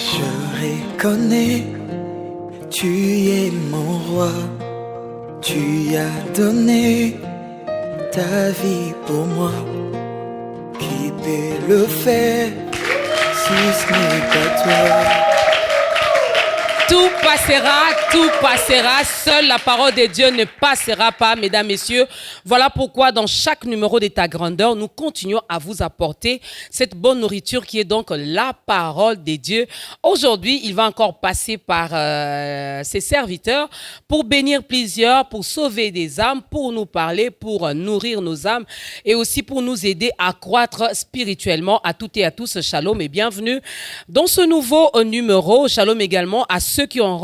Je reconnais, tu es mon roi, tu as donné ta vie pour moi. Qui peut le faire si ce n'est pas toi? Tout passera, seule la parole de Dieu ne passera pas, mesdames, messieurs. Voilà pourquoi dans chaque numéro de Ta Grandeur, nous continuons à vous apporter cette bonne nourriture qui est donc la parole de Dieu. Aujourd'hui, il va encore passer par ses serviteurs pour bénir plusieurs, pour sauver des âmes, pour nous parler, pour nourrir nos âmes et aussi pour nous aider à croître spirituellement. À toutes et à tous, shalom et bienvenue dans ce nouveau numéro. Shalom également à ceux qui auront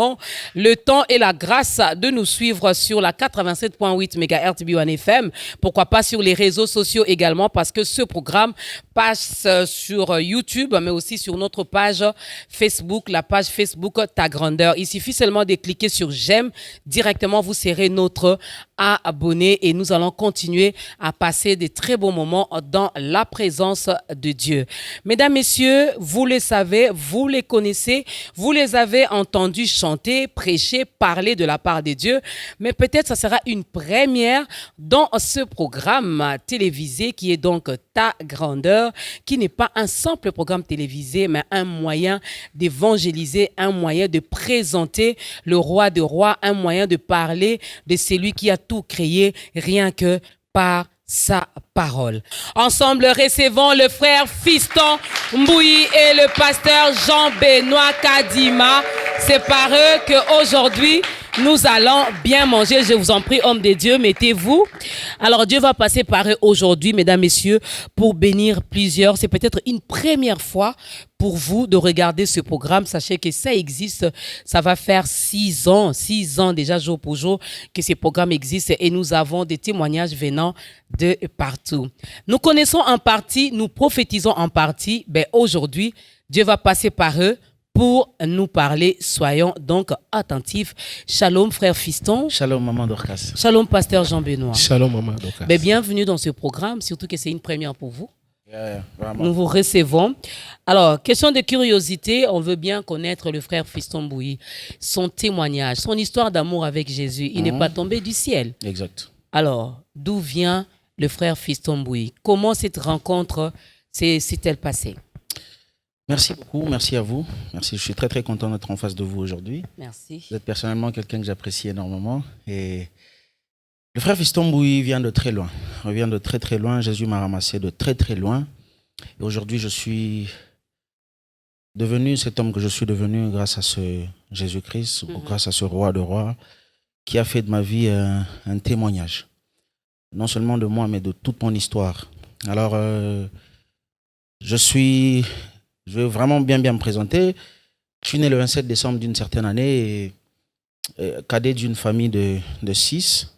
le temps et la grâce de nous suivre sur la 87.8 MHz B1 FM. Pourquoi pas sur les réseaux sociaux également, parce que ce programme passe sur YouTube, mais aussi sur notre page Facebook, la page Facebook Ta Grandeur. Il suffit seulement de cliquer sur j'aime. Directement, vous serez notre abonné et nous allons continuer à passer des très bons moments dans la présence de Dieu. Mesdames, messieurs, vous le savez, vous les connaissez, vous les avez entendus chanter, prêcher, parler de la part de Dieu, mais peut-être ça sera une première dans ce programme télévisé qui est donc Ta Grandeur, qui n'est pas un simple programme télévisé, mais un moyen d'évangéliser, un moyen de présenter le roi des rois, un moyen de parler de celui qui a tout créé, rien que par sa parole. Ensemble, recevons le frère Fiston Mbouyi et le pasteur Jean-Benoît Kadima. C'est par eux qu'aujourd'hui, nous allons bien manger. Je vous en prie, hommes de Dieu, mettez-vous. Alors, Dieu va passer par eux aujourd'hui, mesdames, messieurs, pour bénir plusieurs. C'est peut-être une première fois pour vous de regarder ce programme. Sachez que ça existe. Ça va faire 6 ans déjà, jour pour jour, que ce programme existe et nous avons des témoignages venant de partout. Nous connaissons en partie, nous prophétisons en partie. Ben, aujourd'hui, Dieu va passer par eux pour nous parler. Soyons donc attentifs. Shalom, frère Fiston. Shalom, maman Dorcas. Shalom, pasteur Jean-Benoît. Shalom, maman Dorcas. Ben, bienvenue dans ce programme, surtout que c'est une première pour vous. Vraiment. Nous vous recevons. Alors, question de curiosité, on veut bien connaître le frère Fiston Mbouyi, son témoignage, son histoire d'amour avec Jésus. Il n'est pas tombé du ciel. Exact. Alors, d'où vient le frère Fiston Mbouyi? Comment cette rencontre s'est-elle passée? Merci beaucoup, merci à vous. Merci, je suis très très content d'être en face de vous aujourd'hui. Merci. Vous êtes personnellement quelqu'un que j'apprécie énormément. Et le frère Fiston Mbouyi vient de très loin. Il vient de très très loin. Jésus m'a ramassé de très très loin. Et aujourd'hui, je suis devenu cet homme que je suis devenu grâce à ce Jésus-Christ, grâce à ce roi de rois, qui a fait de ma vie un témoignage. Non seulement de moi, mais de toute mon histoire. Alors, je vais vraiment bien me présenter. Je suis né le 27 décembre d'une certaine année, cadet d'une famille de 6.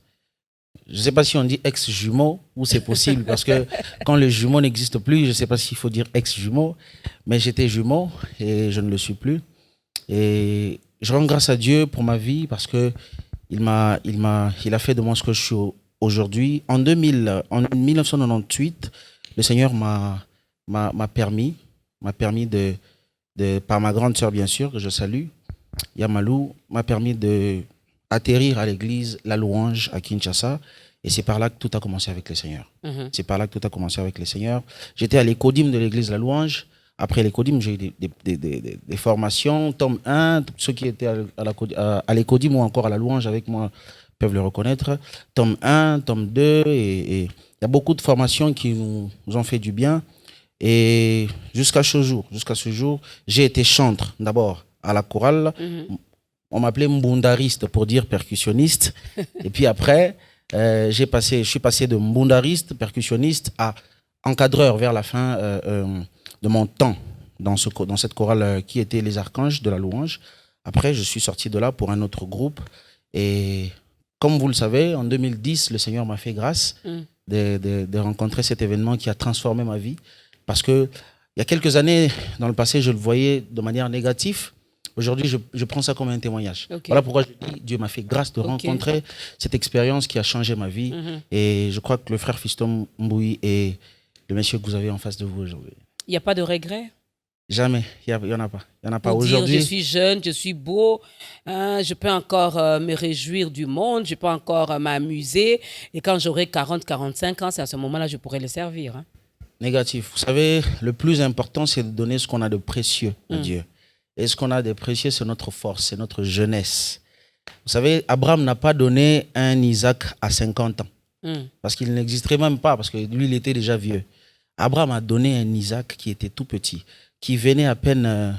Je ne sais pas si on dit ex-jumeau ou c'est possible, parce que quand le jumeau n'existe plus, je ne sais pas s'il faut dire ex-jumeau, mais j'étais jumeau et je ne le suis plus. Et je rends grâce à Dieu pour ma vie parce que il a fait de moi ce que je suis aujourd'hui. En 1998, le Seigneur m'a permis de, par ma grande sœur bien sûr, que je salue, Yamalou, m'a permis d'atterrir à l'église La Louange à Kinshasa. Et c'est par là que tout a commencé avec le Seigneur. C'est par là que tout a commencé avec le Seigneur. J'étais à l'écodyme de l'église La Louange. Après l'écodyme, j'ai eu des formations. Tome 1, ceux qui étaient à l'écodyme ou encore à La Louange avec moi peuvent le reconnaître. Tome 1, tome 2, et il y a beaucoup de formations qui nous ont fait du bien. Et jusqu'à ce jour, j'ai été chantre d'abord à la chorale. On m'appelait mbundariste pour dire percussionniste. Et puis après, je suis passé de mbundariste, percussionniste à encadreur vers la fin de mon temps dans cette chorale qui était les Archanges de la Louange. Après, je suis sorti de là pour un autre groupe. Et comme vous le savez, en 2010, le Seigneur m'a fait grâce de rencontrer cet événement qui a transformé ma vie. Parce que il y a quelques années, dans le passé, je le voyais de manière négative. Aujourd'hui, je prends ça comme un témoignage. Okay. Voilà pourquoi je dis Dieu m'a fait grâce de rencontrer cette expérience qui a changé ma vie. Et je crois que le frère Fiston Mbouyi est le monsieur que vous avez en face de vous aujourd'hui. Il n'y a pas de regret? Jamais. Il n'y en a pas. Il n'y en a pas Pour dire, aujourd'hui. je suis jeune, je suis beau, hein, je peux encore me réjouir du monde, je peux encore m'amuser. Et quand j'aurai 40, 45 ans, c'est à ce moment-là que je pourrai le servir. Hein. Négatif. Vous savez, le plus important, c'est de donner ce qu'on a de précieux à Dieu. Et ce qu'on a de précieux, c'est notre force, c'est notre jeunesse. Vous savez, Abraham n'a pas donné un Isaac à 50 ans. Parce qu'il n'existerait même pas, parce que lui, il était déjà vieux. Abraham a donné un Isaac qui était tout petit, qui venait à peine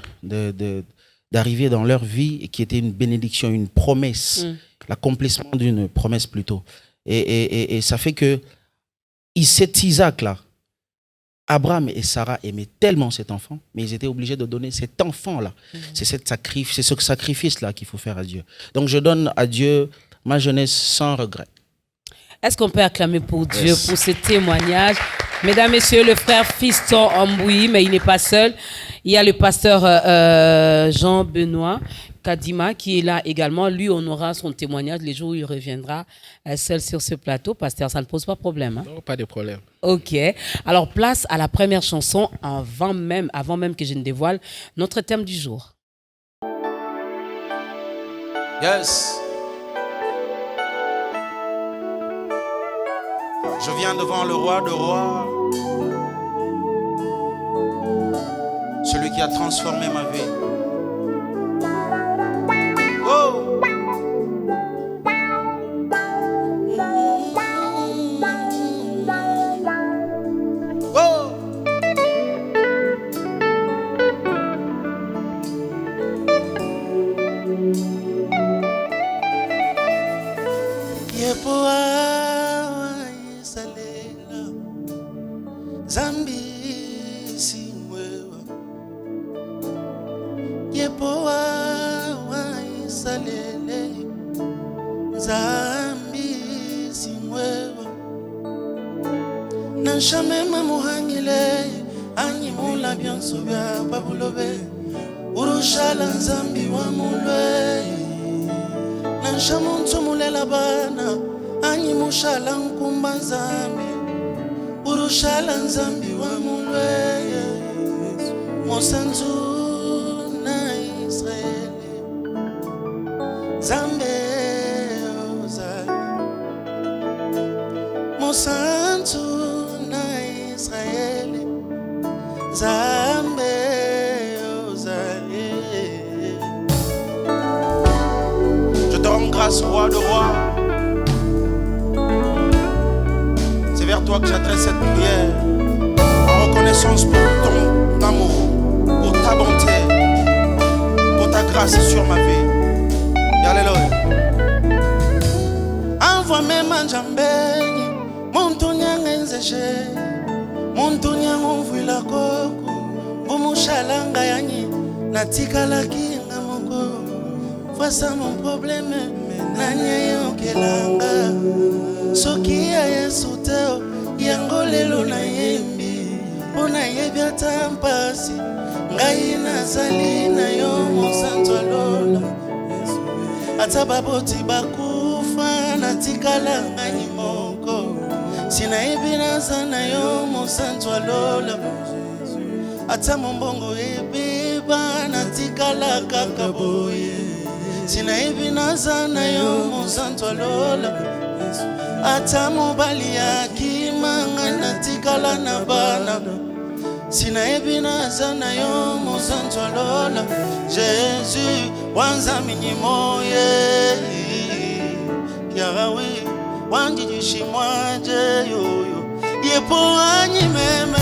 d'arriver dans leur vie et qui était une bénédiction, une promesse, l'accomplissement d'une promesse plutôt. Et ça fait que cet Isaac-là, Abraham et Sarah aimaient tellement cet enfant, mais ils étaient obligés de donner cet enfant-là. C'est ce sacrifice-là qu'il faut faire à Dieu. Donc je donne à Dieu ma jeunesse sans regret. Est-ce qu'on peut acclamer pour Dieu, pour ce témoignage? Mesdames, Messieurs, le frère Fiston Ambouyi, mais il n'est pas seul. Il y a le pasteur Jean-Benoît Kadima qui est là également. Lui, on aura son témoignage les jours où il reviendra seul sur ce plateau. Pasteur, ça ne pose pas de problème. Hein? Non, pas de problème. Ok. Alors, place à la première chanson avant même que je ne dévoile notre thème du jour. Yes. Je viens devant le roi de rois, celui qui a transformé ma vie. Oh! Oh! Zambi simwewa yepoa wa isalele Zambi simwewa Nanshamema muhangile anyimula byanso bya babulobe urushala Zambi wa mulwe Nanshamuntu mulela bana anyimushala nkumba Zambi Urushala Nzambi wa mulweye Mosanzu na Israeli Zambe ozali Mosanzu na Israeli Zambe ozali Je te rends grâce, roi de rois. C'est vers toi que j'adresse cette prière, en reconnaissance pour ton amour, pour ta bonté, pour ta grâce sur ma vie. Et alléluia. Envoie-moi manjambeni, montonya ngenzeje, montonya ngomvila koko, bumushalanga yanyi, natikala kinga moko. Face à mon problème, nanye yokelanga. Soki ya Yesu teo yango lelo na yembi Pona yebya tampasi Ngai nazali na yo mosantu alola Ata baboti bakufa natikala ngai moko Sina yebi naza na yo mosantu alola Ata mombongo ebeba natikala kaka boye Sina yebi naza na yo mosantu alola Ata mobali ya kimanga natikala na bana Sina ebi naza na yo mosantu alola Jésus wanza minyimoye Yarawe wanjijishi mwaje yoyo Yepo anyimeme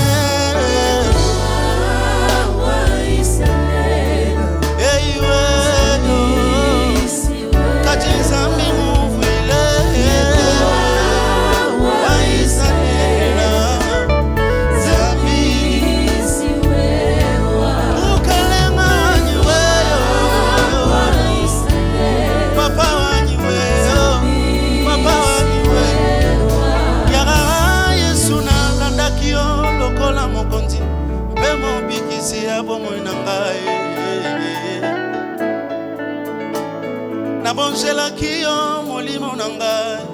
Nabonjela kiyo molimo nangai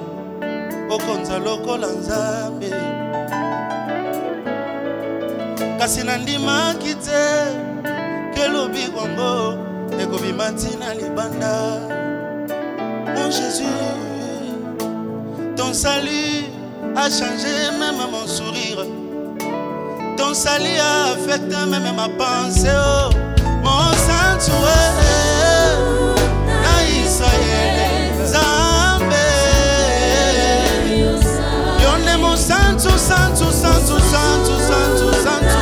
Okonza lokola Nzambe Kasi nandima kite elobi kwango ekobima ntina libanda. Mon Jésus, ton salut a changé même mon sourire. Ton salut a affecté même ma pensée. Oh, mon sanctuaire, na Israël, Zambé. Yone mon santu, santu, santu, santu, santu, santu.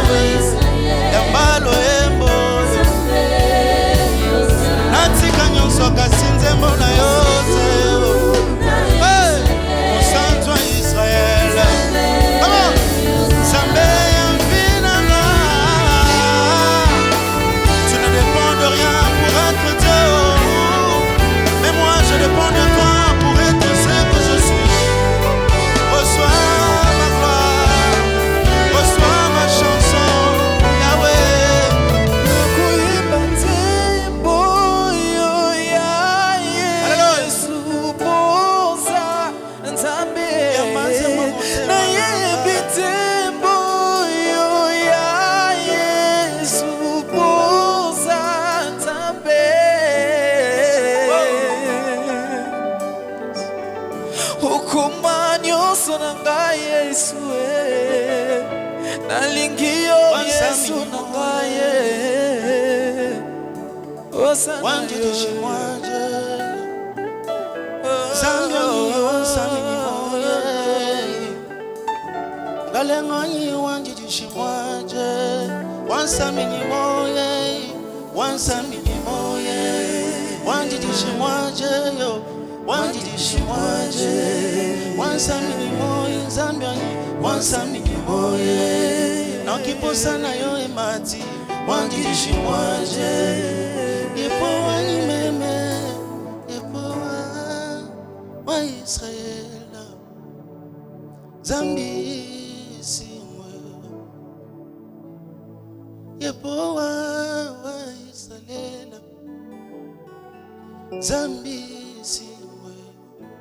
Yambalo embo. Natika nyonso kasinze mbona yote. Mon santu Israël. Come on. Zambé.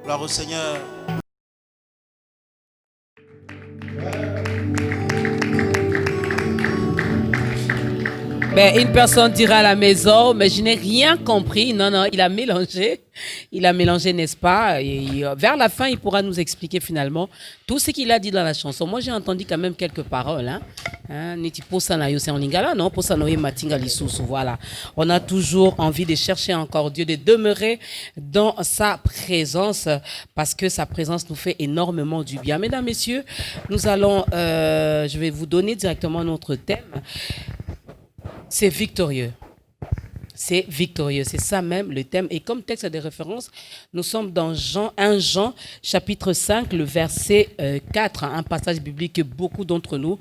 Gloire au Seigneur. Ben, une personne dira à la maison, mais je n'ai rien compris. Non, non, il a mélangé. Il a mélangé, n'est-ce pas? Et vers la fin, il pourra nous expliquer finalement tout ce qu'il a dit dans la chanson. Moi, j'ai entendu quand même quelques paroles. Voilà. On a toujours envie de chercher encore Dieu, de demeurer dans sa présence, parce que sa présence nous fait énormément du bien. Mesdames, messieurs, nous allons, je vais vous donner directement notre thème. C'est victorieux. C'est victorieux, c'est ça même le thème. Et comme texte de référence, nous sommes dans 1 Jean, chapitre 5, le verset 4, un passage biblique que beaucoup d'entre nous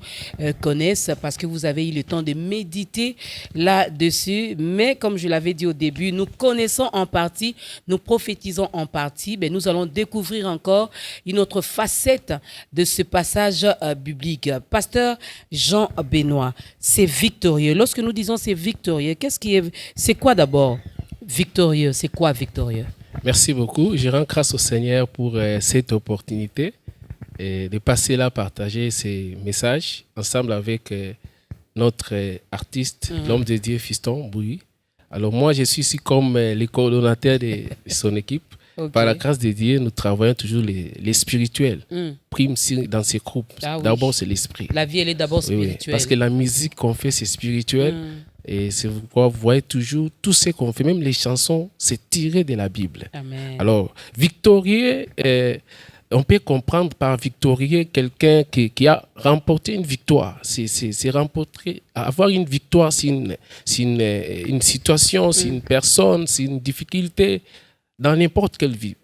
connaissent parce que vous avez eu le temps de méditer là-dessus. Mais comme je l'avais dit au début, nous connaissons en partie, nous prophétisons en partie, mais nous allons découvrir encore une autre facette de ce passage biblique. Pasteur Jean Benoît, c'est victorieux. Lorsque nous disons c'est victorieux, c'est quoi d'abord victorieux? C'est quoi victorieux? Merci beaucoup. Je rends grâce au Seigneur pour cette opportunité de passer là, partager ces messages ensemble avec notre artiste, l'homme de Dieu, Fiston Bouilly. Alors moi, je suis ici comme le coordonnateur de son équipe. Okay. Par la grâce de Dieu, nous travaillons toujours les spirituels. Prime dans ces groupes. Ah, d'abord, oui. C'est l'esprit. La vie, elle est d'abord spirituelle. Oui, parce que la musique qu'on fait, c'est spirituel. Et c'est pourquoi vous voyez toujours tout ce qu'on fait, même les chansons, c'est tiré de la Bible. Amen. Alors, victorieux, on peut comprendre par victorieux quelqu'un qui a remporté une victoire. C'est remporter, avoir une victoire, c'est une situation, c'est une personne, c'est une difficulté dans n'importe quelle vie.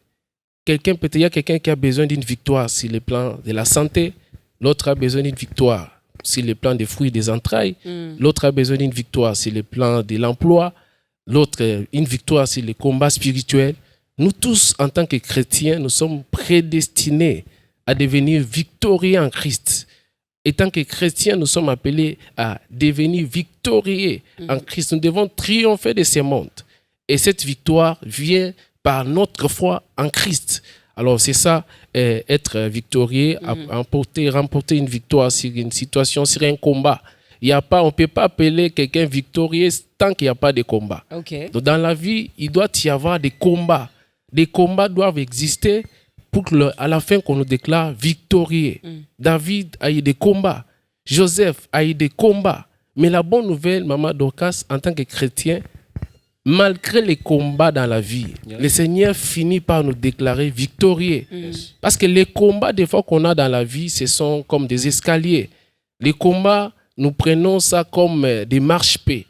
Il y a quelqu'un qui a besoin d'une victoire sur le plan de la santé, l'autre a besoin d'une victoire sur le plan des fruits des entrailles, l'autre a besoin d'une victoire sur le plan de l'emploi, l'autre une victoire sur le combat spirituel. Nous tous, en tant que chrétiens, nous sommes prédestinés à devenir victorieux en Christ. Et tant que chrétiens, nous sommes appelés à devenir victorieux en Christ. Nous devons triompher de ce monde. Et cette victoire vient par notre foi en Christ. Alors c'est ça, être victorieux, remporter une victoire sur une situation, sur un combat. on ne peut pas appeler quelqu'un victorieux tant qu'il n'y a pas de combat. Okay. Donc dans la vie, il doit y avoir des combats. Des combats doivent exister pour qu'à la fin qu'on nous déclare victorieux. David a eu des combats. Joseph a eu des combats. Mais la bonne nouvelle, Maman Dorcas, en tant que chrétien, malgré les combats dans la vie, le Seigneur finit par nous déclarer victorieux. Parce que les combats, des fois qu'on a dans la vie, ce sont comme des escaliers. Les combats, nous prenons ça comme des marche-pieds.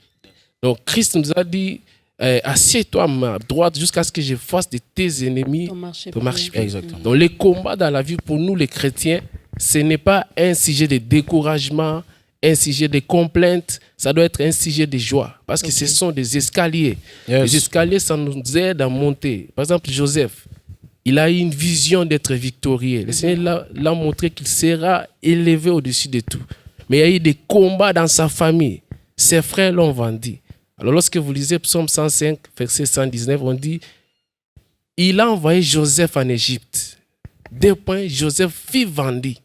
Donc Christ nous a dit, assieds-toi à ma droite jusqu'à ce que je fasse de tes ennemis ton marche-pied. Exactement. Donc les combats dans la vie, pour nous les chrétiens, ce n'est pas un sujet de découragement, un sujet de complainte, ça doit être un sujet de joie. Parce que ce sont des escaliers. Les escaliers, ça nous aide à monter. Par exemple, Joseph, il a eu une vision d'être victorieux. Le Seigneur l'a montré qu'il sera élevé au-dessus de tout. Mais il y a eu des combats dans sa famille. Ses frères l'ont vendu. Alors lorsque vous lisez Psaume 105, verset 119, on dit, il a envoyé Joseph en Égypte. Joseph fut vendu.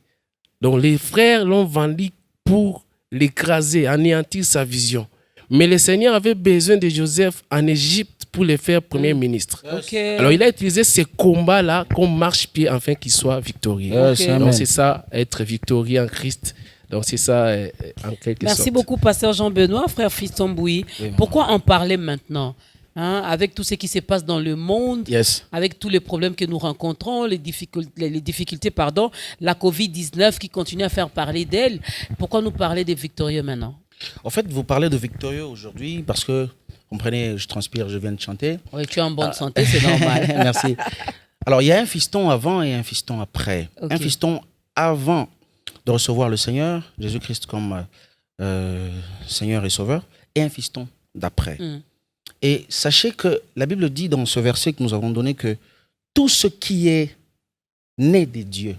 Donc les frères l'ont vendu pour l'écraser, anéantir sa vision. Mais le Seigneur avait besoin de Joseph en Égypte pour le faire premier ministre. Okay. Alors il a utilisé ces combats-là comme marche-pied afin qu'il soit victorieux. Okay. Donc c'est ça, être victorieux en Christ. Donc c'est ça en quelque sorte. Merci beaucoup, Pasteur Jean-Benoît, frère Fiston Bouy. Pourquoi en parler maintenant? Avec tout ce qui se passe dans le monde, avec tous les problèmes que nous rencontrons, les difficultés, la COVID-19 qui continue à faire parler d'elle. Pourquoi nous parler des victorieux maintenant? En fait, vous parlez de victorieux aujourd'hui parce que, comprenez, je transpire, je viens de chanter. Oui, tu es en bonne santé, c'est normal. Merci. Alors, il y a un fiston avant et un fiston après. Un fiston avant de recevoir le Seigneur, Jésus-Christ comme Seigneur et Sauveur, et un fiston d'après. Et sachez que la Bible dit dans ce verset que nous avons donné que tout ce qui est né de Dieu,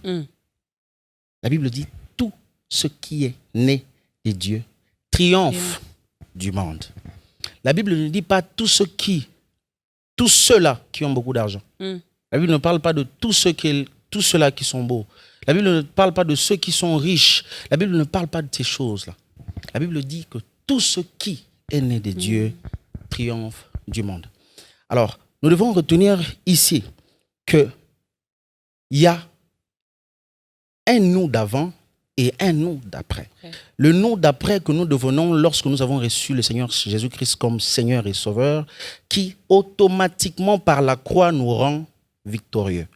la Bible dit tout ce qui est né de Dieu triomphe du monde. La Bible ne dit pas tous ceux-là qui ont beaucoup d'argent. La Bible ne parle pas de tous ceux-là qui sont beaux. La Bible ne parle pas de ceux qui sont riches. La Bible ne parle pas de ces choses-là. La Bible dit que tout ce qui est né de Dieu triomphe du monde. Alors, nous devons retenir ici qu'il y a un nous d'avant et un nous d'après. Le nous d'après que nous devenons lorsque nous avons reçu le Seigneur Jésus-Christ comme Seigneur et Sauveur, qui automatiquement par la croix nous rend victorieux.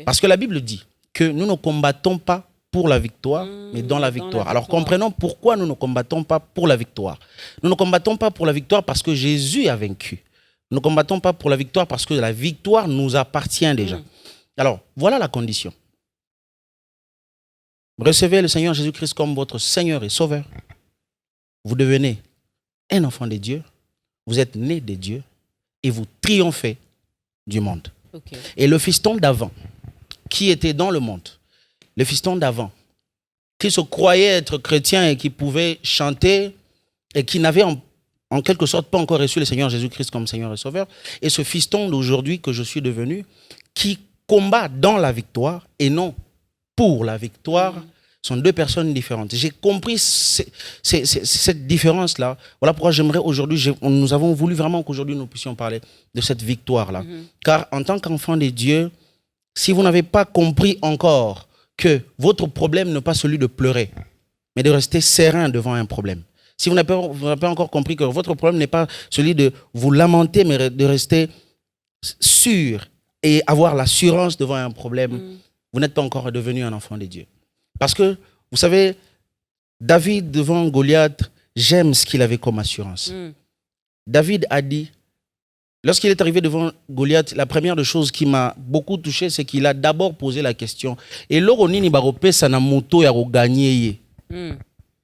Parce que la Bible dit que nous ne combattons pas pour la victoire, mais dans la victoire. Alors comprenons pourquoi nous ne combattons pas pour la victoire. Nous ne combattons pas pour la victoire parce que Jésus a vaincu. Nous ne combattons pas pour la victoire parce que la victoire nous appartient déjà. Alors, voilà la condition. Recevez le Seigneur Jésus-Christ comme votre Seigneur et Sauveur. Vous devenez un enfant de Dieu. Vous êtes né de Dieu et vous triomphez du monde. Et le fiston d'avant, qui était dans le monde, le fiston d'avant, qui se croyait être chrétien et qui pouvait chanter et qui n'avait en quelque sorte pas encore reçu le Seigneur Jésus-Christ comme Seigneur et Sauveur, et ce fiston d'aujourd'hui que je suis devenu, qui combat dans la victoire et non pour la victoire, sont deux personnes différentes. J'ai compris cette différence-là. Voilà pourquoi j'aimerais aujourd'hui, nous avons voulu vraiment qu'aujourd'hui nous puissions parler de cette victoire-là. Car en tant qu'enfant de Dieu, si vous n'avez pas compris encore que votre problème n'est pas celui de pleurer, mais de rester serein devant un problème. Si vous n'avez pas encore compris que votre problème n'est pas celui de vous lamenter, mais de rester sûr et avoir l'assurance devant un problème, vous n'êtes pas encore devenu un enfant de Dieu. Parce que, vous savez, David devant Goliath, j'aime ce qu'il avait comme assurance. David a dit, lorsqu'il est arrivé devant Goliath, la première des choses qui m'a beaucoup touché, c'est qu'il a d'abord posé la question. Et l'oronini barope sana moto ya gagné.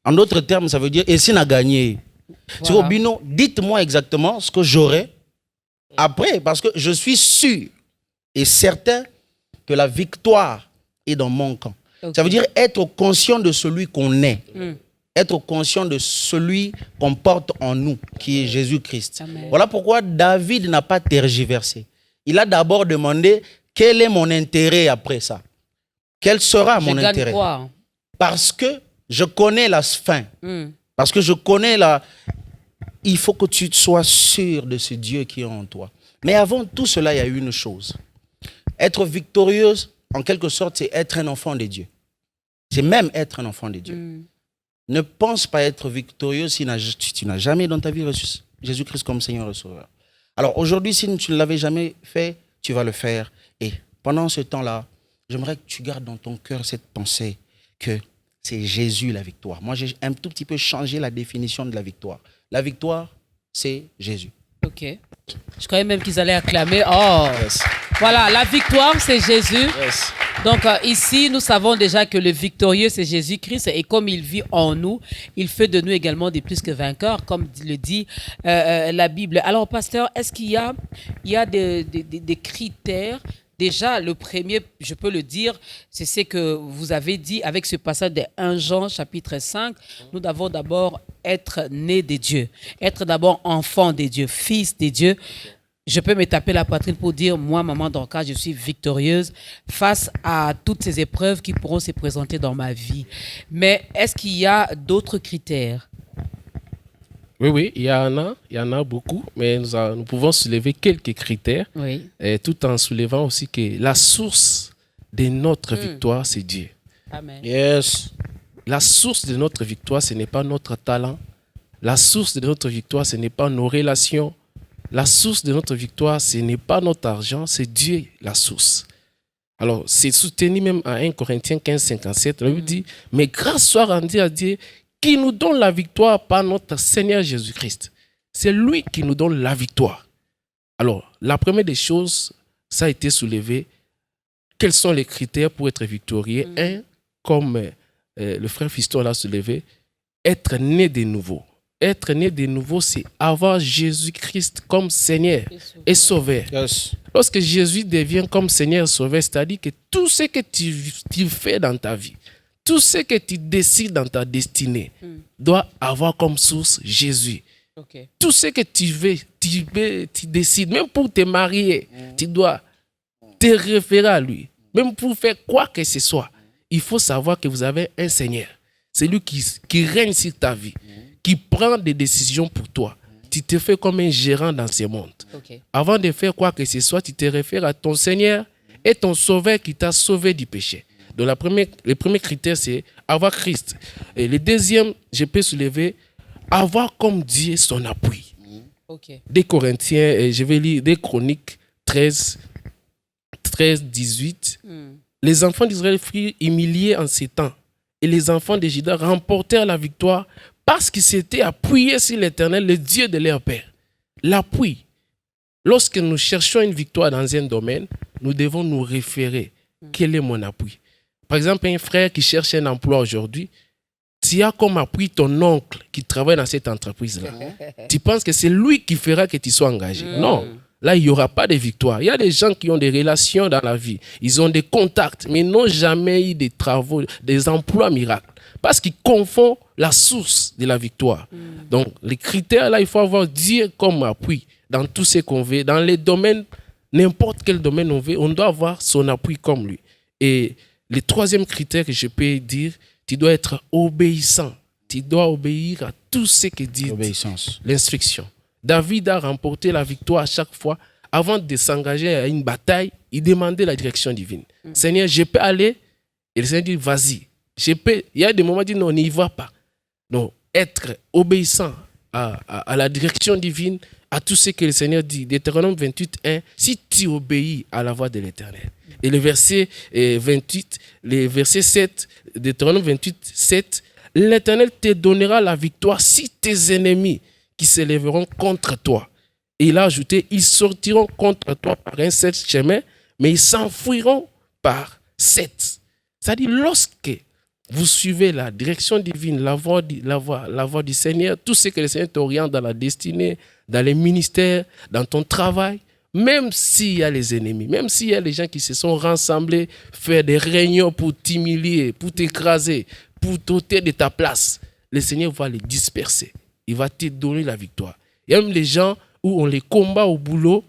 En d'autres termes, ça veut dire et si n'a gagné. Voilà. Dites-moi exactement ce que j'aurai après, parce que je suis sûr et certain que la victoire est dans mon camp. Ça veut dire être conscient de celui qu'on est. Être conscient de celui qu'on porte en nous, qui est Jésus-Christ. Voilà pourquoi David n'a pas tergiversé. Il a d'abord demandé quel est mon intérêt après ça. Quel sera mon intérêt? Parce que je connais la fin. Parce que je connais il faut que tu sois sûr de ce Dieu qui est en toi. Mais avant tout cela, il y a une chose. Être victorieuse, en quelque sorte, c'est être un enfant de Dieu. C'est même être un enfant de Dieu. Ne pense pas être victorieux si tu n'as jamais dans ta vie reçu Jésus-Christ comme Seigneur et Sauveur. Alors aujourd'hui, si tu ne l'avais jamais fait, tu vas le faire. Et pendant ce temps-là, j'aimerais que tu gardes dans ton cœur cette pensée que c'est Jésus la victoire. Moi, j'ai un tout petit peu changé la définition de la victoire. La victoire, c'est Jésus. Ok. Je croyais même qu'ils allaient acclamer. Oh, yes. Voilà, la victoire, c'est Jésus. Yes. Donc ici, nous savons déjà que le victorieux, c'est Jésus-Christ. Et comme il vit en nous, il fait de nous également des plus que vainqueurs, comme le dit la Bible. Alors, pasteur, est-ce qu'il y a des critères? Déjà, le premier, je peux le dire, c'est ce que vous avez dit avec ce passage de 1 Jean chapitre 5. Nous devons d'abord être nés de Dieu, être d'abord enfant de Dieu, fils de Dieu. Je peux me taper la poitrine pour dire, moi, maman Dorcas, je suis victorieuse face à toutes ces épreuves qui pourront se présenter dans ma vie. Mais est-ce qu'il y a d'autres critères? Oui, il y en a beaucoup, mais nous pouvons soulever quelques critères, tout en soulevant aussi que la source de notre victoire, c'est Dieu. Amen. Yes. La source de notre victoire, ce n'est pas notre talent. La source de notre victoire, ce n'est pas nos relations. La source de notre victoire, ce n'est pas notre argent, c'est Dieu la source. Alors, c'est soutenu même à 1 Corinthiens 15, 57. On lui dit, mais grâce soit rendue à Dieu qui nous donne la victoire par notre Seigneur Jésus-Christ. C'est lui qui nous donne la victoire. Alors, la première des choses, ça a été soulevé. Quels sont les critères pour être victorieux? Un, comme le frère Fiston l'a soulevé, être né de nouveau. Être né de nouveau, c'est avoir Jésus-Christ comme Seigneur et Sauveur. Yes. Lorsque Jésus devient comme Seigneur et Sauveur, c'est-à-dire que tout ce que tu fais dans ta vie, tout ce que tu décides dans ta destinée doit avoir comme source Jésus. Okay. Tout ce que tu décides, même pour te marier, tu dois te référer à lui. Même pour faire quoi que ce soit, il faut savoir que vous avez un Seigneur. C'est lui qui règne sur ta vie, qui prend des décisions pour toi. Tu te fais comme un gérant dans ce monde. Okay. Avant de faire quoi que ce soit, tu te réfères à ton Seigneur et ton Sauveur qui t'a sauvé du péché. Donc, le premier critère, c'est avoir Christ. Et le deuxième, je peux soulever, avoir comme Dieu son appui. Okay. Des Corinthiens, je vais lire des Chroniques 13, 18. Les enfants d'Israël furent humiliés en ces temps. Et les enfants de Juda remportèrent la victoire parce qu'ils s'étaient appuyés sur l'Éternel, le Dieu de leur père. L'appui. Lorsque nous cherchons une victoire dans un domaine, nous devons nous référer. Quel est mon appui? Par exemple, un frère qui cherche un emploi aujourd'hui, tu as comme appui ton oncle qui travaille dans cette entreprise-là. Tu penses que c'est lui qui fera que tu sois engagé. Non, là, il n'y aura pas de victoire. Il y a des gens qui ont des relations dans la vie. Ils ont des contacts, mais n'ont jamais eu des travaux, des emplois miracles. Parce qu'ils confondent la source de la victoire. Donc, les critères, là, il faut avoir Dieu comme appui dans tout ce qu'on veut. Dans les domaines, n'importe quel domaine on veut, on doit avoir son appui comme lui. Et le troisième critère que je peux dire, tu dois être obéissant. Tu dois obéir à tout ce que dit l'instruction. David a remporté la victoire à chaque fois. Avant de s'engager à une bataille, il demandait la direction divine. Seigneur, je peux aller? Et le Seigneur dit, vas-y. Il y a des moments où il dit, non, n'y va pas. Donc, être obéissant à la direction divine, à tout ce que le Seigneur dit. Deutéronome 28, 1, si tu obéis à la voix de l'Éternel. Et le verset 28, le verset 7, Deutéronome 28, 7, l'Éternel te donnera la victoire si tes ennemis qui s'élèveront contre toi. Et il a ajouté, ils sortiront contre toi par un seul chemin, mais ils s'enfuiront par 7. C'est-à-dire, lorsque vous suivez la direction divine, la voix du Seigneur, tout ce que le Seigneur t'oriente dans la destinée, dans les ministères, dans ton travail, même s'il y a les ennemis, même s'il y a les gens qui se sont rassemblés, faire des réunions pour t'humilier, pour t'écraser, pour t'ôter de ta place, le Seigneur va les disperser. Il va te donner la victoire. Il y a même les gens où on les combat au boulot,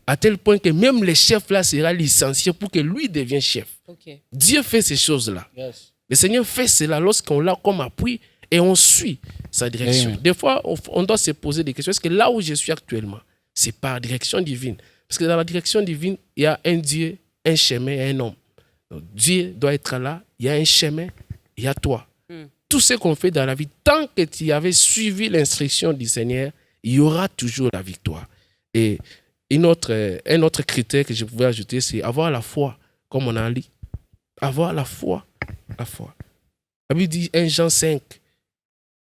à tel point que même le chef là sera licencié pour que lui devienne chef. Okay. Dieu fait ces choses-là. Yes. Le Seigneur fait cela lorsqu'on l'a comme appui et on suit sa direction. Amen. Des fois, on doit se poser des questions. Est-ce que là où je suis actuellement, c'est par direction divine? Parce que dans la direction divine, il y a un Dieu, un chemin et un homme. Donc, Dieu doit être là, il y a un chemin, il y a toi. Tout ce qu'on fait dans la vie, tant que tu avais suivi l'instruction du Seigneur, il y aura toujours la victoire. Et un autre critère que je pouvais ajouter, c'est avoir la foi, comme on a dit. Avoir la foi. La foi. La Bible dit 1 Jean 5,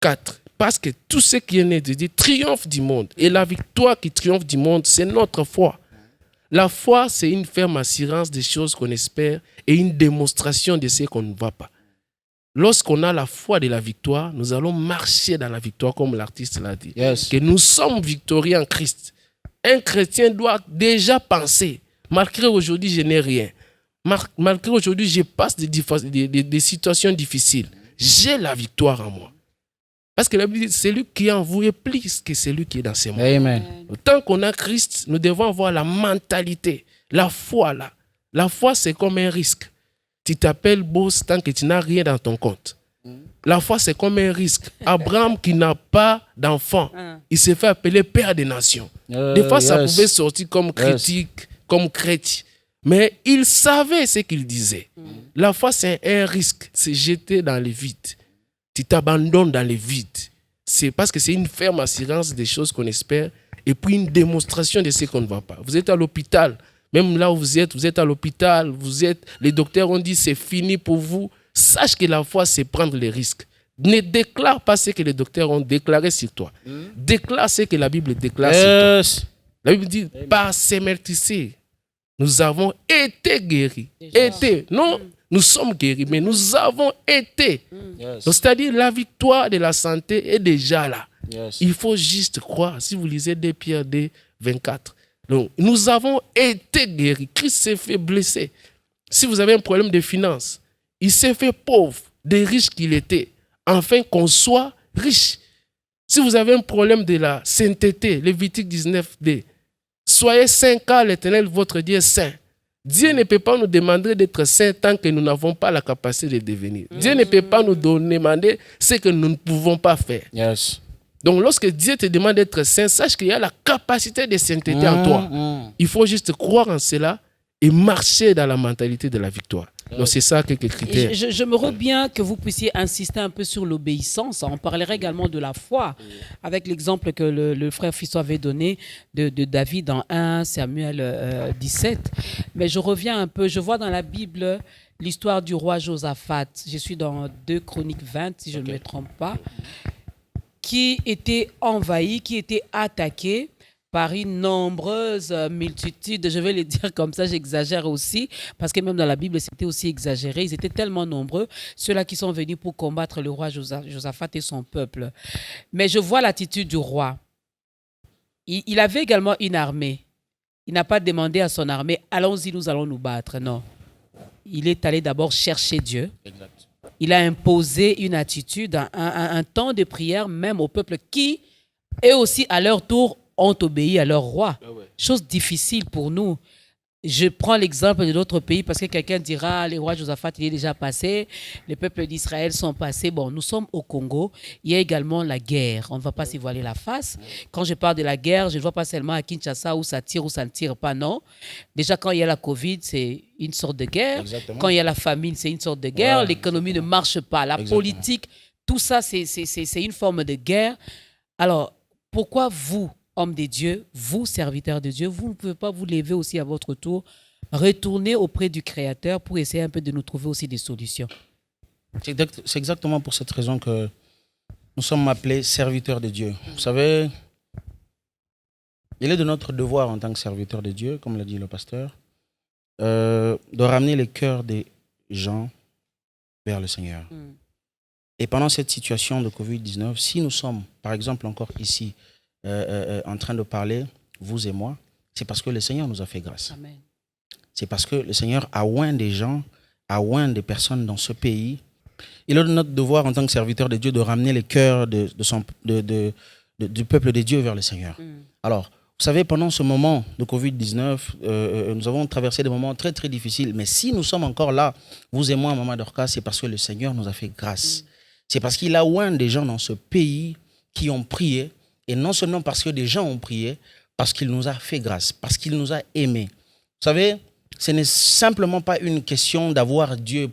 4. Parce que tout ce qui est né de Dieu triomphe du monde. Et la victoire qui triomphe du monde, c'est notre foi. La foi, c'est une ferme assurance des choses qu'on espère et une démonstration de ce qu'on ne voit pas. Lorsqu'on a la foi de la victoire, nous allons marcher dans la victoire, comme l'artiste l'a dit. Yes. Que nous sommes victorieux en Christ. Un chrétien doit déjà penser, malgré aujourd'hui, je n'ai rien. Malgré aujourd'hui, je passe des situations difficiles. J'ai la victoire en moi. Parce que la Bible dit, celui qui est en vous est plus que celui qui est dans ses mains. Amen. Tant qu'on a Christ, nous devons avoir la mentalité, la foi là. La foi, c'est comme un risque. Tu t'appelles boss tant que tu n'as rien dans ton compte. La foi, c'est comme un risque. Abraham qui n'a pas d'enfant, il s'est fait appeler père des nations. Des fois, ça pouvait sortir comme critique, comme chrétien. Mais il savait ce qu'il disait. La foi, c'est un risque. C'est jeter dans le vide. Tu t'abandonnes dans le vide. C'est parce que c'est une ferme assurance des choses qu'on espère et puis une démonstration de ce qu'on ne voit pas. Vous êtes à l'hôpital. Même là où vous êtes à l'hôpital. Les docteurs ont dit c'est fini pour vous. Sache que la foi, c'est prendre les risques. Ne déclare pas ce que les docteurs ont déclaré sur toi. Déclare ce que la Bible déclare sur toi. La Bible dit, par ces meurtrisseurs, nous avons été guéris. Non, nous sommes guéris, mais nous avons été. Donc, c'est-à-dire, la victoire de la santé est déjà là. Il faut juste croire. Si vous lisez 2 Pierre 2, 24. Donc, nous avons été guéris. Christ s'est fait blesser. Si vous avez un problème de finances, il s'est fait pauvre, des riches qu'il était, afin qu'on soit riche. Si vous avez un problème de la sainteté, Lévitique 19b, soyez saints car l'Éternel, votre Dieu, est saint. Dieu ne peut pas nous demander d'être saints tant que nous n'avons pas la capacité de devenir. Dieu ne peut pas nous demander ce que nous ne pouvons pas faire. Donc, lorsque Dieu te demande d'être saint, sache qu'il y a la capacité de sainteté en toi. Il faut juste croire en cela et marcher dans la mentalité de la victoire. Donc, c'est ça quelques critères. J'aimerais bien que vous puissiez insister un peu sur l'obéissance. On parlerait également de la foi, avec l'exemple que le frère Fiston avait donné de David dans 1 Samuel 17. Mais je reviens un peu, je vois dans la Bible l'histoire du roi Josaphat. Je suis dans 2 Chroniques 20, si je ne me trompe pas, qui était envahi, qui était attaqué par une nombreuse multitude, je vais le dire comme ça, j'exagère aussi, parce que même dans la Bible, c'était aussi exagéré. Ils étaient tellement nombreux, ceux-là qui sont venus pour combattre le roi Josaphat et son peuple. Mais je vois l'attitude du roi. Il avait également une armée. Il n'a pas demandé à son armée, allons-y, nous allons nous battre. Non. Il est allé d'abord chercher Dieu. Exact. Il a imposé une attitude, un temps de prière même au peuple qui, eux aussi, à leur tour, ont obéi à leur roi. Chose difficile pour nous. Je prends l'exemple de d'autres pays parce que quelqu'un dira, le roi Josaphat, il est déjà passé, les peuples d'Israël sont passés. Bon, nous sommes au Congo, il y a également la guerre. On ne va pas s'y voiler la face. Quand je parle de la guerre, je ne vois pas seulement à Kinshasa où ça tire ou ça ne tire pas, non. Déjà, quand il y a la Covid, c'est une sorte de guerre. Exactement. Quand il y a la famine, c'est une sorte de guerre. L'économie ne marche pas. La politique, tout ça, c'est une forme de guerre. Alors, pourquoi vous, hommes de Dieu, vous, serviteurs de Dieu, vous ne pouvez pas vous lever aussi à votre tour, retourner auprès du Créateur pour essayer un peu de nous trouver aussi des solutions? C'est exactement pour cette raison que nous sommes appelés serviteurs de Dieu. Vous savez, il est de notre devoir en tant que serviteurs de Dieu, comme l'a dit le pasteur, de ramener les cœurs des gens vers le Seigneur. Et pendant cette situation de Covid-19, si nous sommes, par exemple, encore ici, en train de parler, vous et moi, c'est parce que le Seigneur nous a fait grâce. Amen. C'est parce que le Seigneur a oint des gens, a oint des personnes dans ce pays. Il est de notre devoir en tant que serviteur de Dieu de ramener les cœurs du peuple de Dieu vers le Seigneur. Alors, vous savez, pendant ce moment de Covid-19, nous avons traversé des moments très très difficiles. Mais si nous sommes encore là, vous et moi, Maman Dorcas, c'est parce que le Seigneur nous a fait grâce. C'est parce qu'il a oint des gens dans ce pays qui ont prié, et non seulement parce que des gens ont prié, parce qu'il nous a fait grâce, parce qu'il nous a aimés. Vous savez, ce n'est simplement pas une question d'avoir Dieu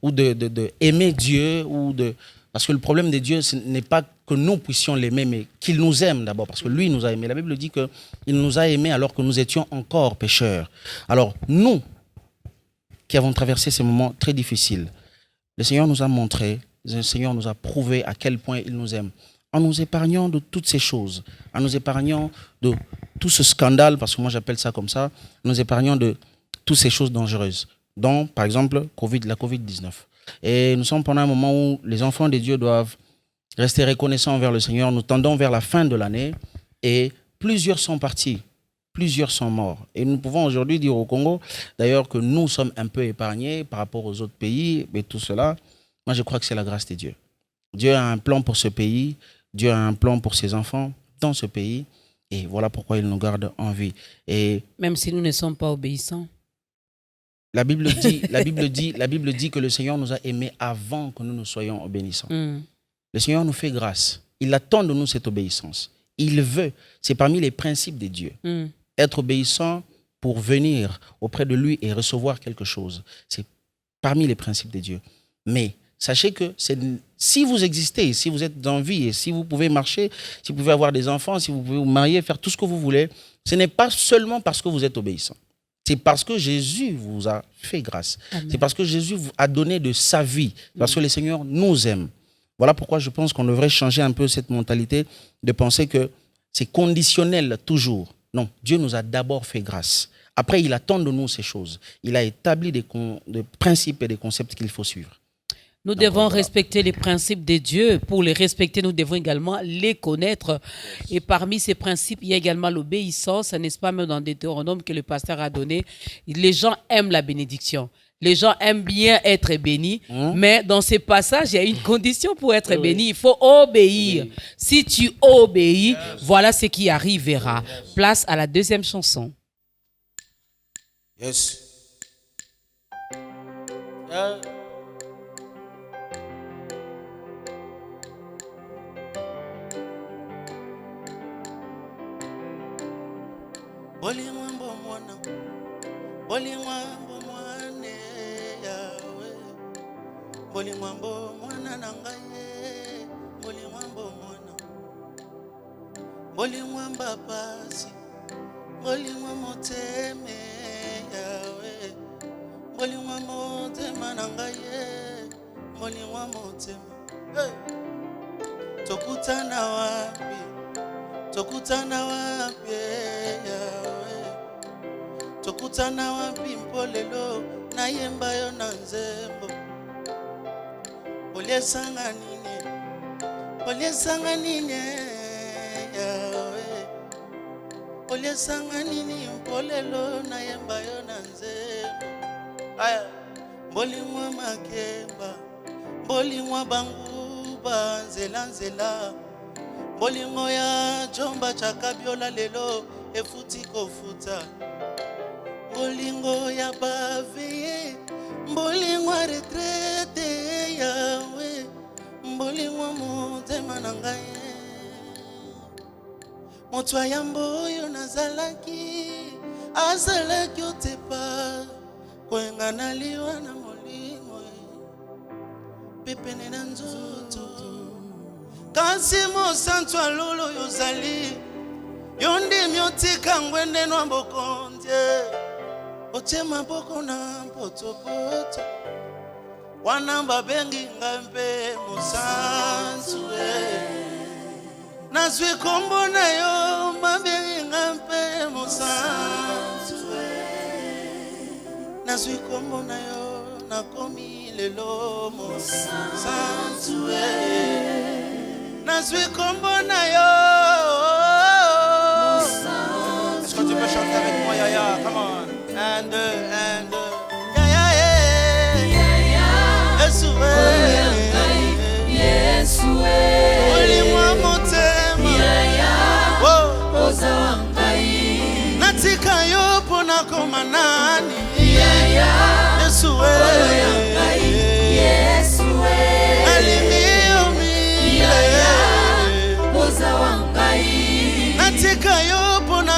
ou de aimer Dieu, parce que le problème de Dieu, ce n'est pas que nous puissions l'aimer, mais qu'il nous aime d'abord, parce que lui nous a aimés. La Bible dit qu'il nous a aimés alors que nous étions encore pécheurs. Alors, nous, qui avons traversé ces moments très difficiles, le Seigneur nous a montré, le Seigneur nous a prouvé à quel point il nous aime, en nous épargnant de toutes ces choses, en nous épargnant de tout ce scandale, parce que moi j'appelle ça comme ça, en nous épargnant de toutes ces choses dangereuses, dont par exemple la Covid-19. Et nous sommes pendant un moment où les enfants de Dieu doivent rester reconnaissants envers le Seigneur. Nous tendons vers la fin de l'année et plusieurs sont partis, plusieurs sont morts. Et nous pouvons aujourd'hui dire au Congo, d'ailleurs, que nous sommes un peu épargnés par rapport aux autres pays, mais tout cela, moi je crois que c'est la grâce de Dieu. Dieu a un plan pour ce pays, Dieu a un plan pour ses enfants dans ce pays, et voilà pourquoi il nous garde en vie. Et même si nous ne sommes pas obéissants. La Bible dit que le Seigneur nous a aimés avant que nous ne soyons obéissants. Le Seigneur nous fait grâce. Il attend de nous cette obéissance. Il veut. C'est parmi les principes de Dieu. Être obéissant pour venir auprès de lui et recevoir quelque chose. C'est parmi les principes de Dieu. Mais sachez que si vous existez, si vous êtes en vie et si vous pouvez marcher, si vous pouvez avoir des enfants, si vous pouvez vous marier, faire tout ce que vous voulez, ce n'est pas seulement parce que vous êtes obéissant. C'est parce que Jésus vous a fait grâce. Amen. C'est parce que Jésus vous a donné de sa vie. Parce que le Seigneur nous aime. Voilà pourquoi je pense qu'on devrait changer un peu cette mentalité de penser que c'est conditionnel toujours. Non, Dieu nous a d'abord fait grâce. Après, il attend de nous ces choses. Il a établi des principes et des concepts qu'il faut suivre. Nous devons respecter les principes de Dieu. Pour les respecter, nous devons également les connaître. Et parmi ces principes, il y a également l'obéissance, n'est-ce pas, même dans Deutéronome que le pasteur a donné. Les gens aiment la bénédiction. Les gens aiment bien être bénis. Mais dans ces passages, il y a une condition pour être béni. Il faut obéir. Si tu obéis, voilà ce qui arrivera. Place à la deuxième chanson. Yes. Bolingwambo mwana, bolingwambo mwane yawe, bolingwambo mwana nangaye, bolingwambo mwana, bolingwamba pasi, bolingwambo teme yawe, bolingwambo tema nangaye, bolingwambo tema. Tokutana wapi? Tokutana wapi yawe, tokutana wapi mpolelo na yemba yo na nzembo. Oliesanga nini yawe, oliesanga nini mpolelo na yemba yo na nzembo. Aya, bolingwa makemba, bolingwa banguba nzela nzela. Bolingo ya jomba chakabiola lelo efuti kofuta. Bolingo ya baveye, bolingo retraite yawe, bolingo motema nangaye. Motwa yambo yo nazalaki, azalaki otepa, kwenga naliwa na molingo, pepene na nzoto. Kasi mosantu alulu yozali, yondi myotika ngwende nwa mbokondye, otema boko na poto, wanamba bengi ngambe mosantu nazwi kombo na yo mabengi ngambe mosantu nazwi kombo na yo nakomi lelo mosantu nazwi kombo na yo. Est-ce que tu peux chanter avec moi, Yaya? Come on. And Yesue, Olimwa motema, natika yo pona komanani, Yesue, alimi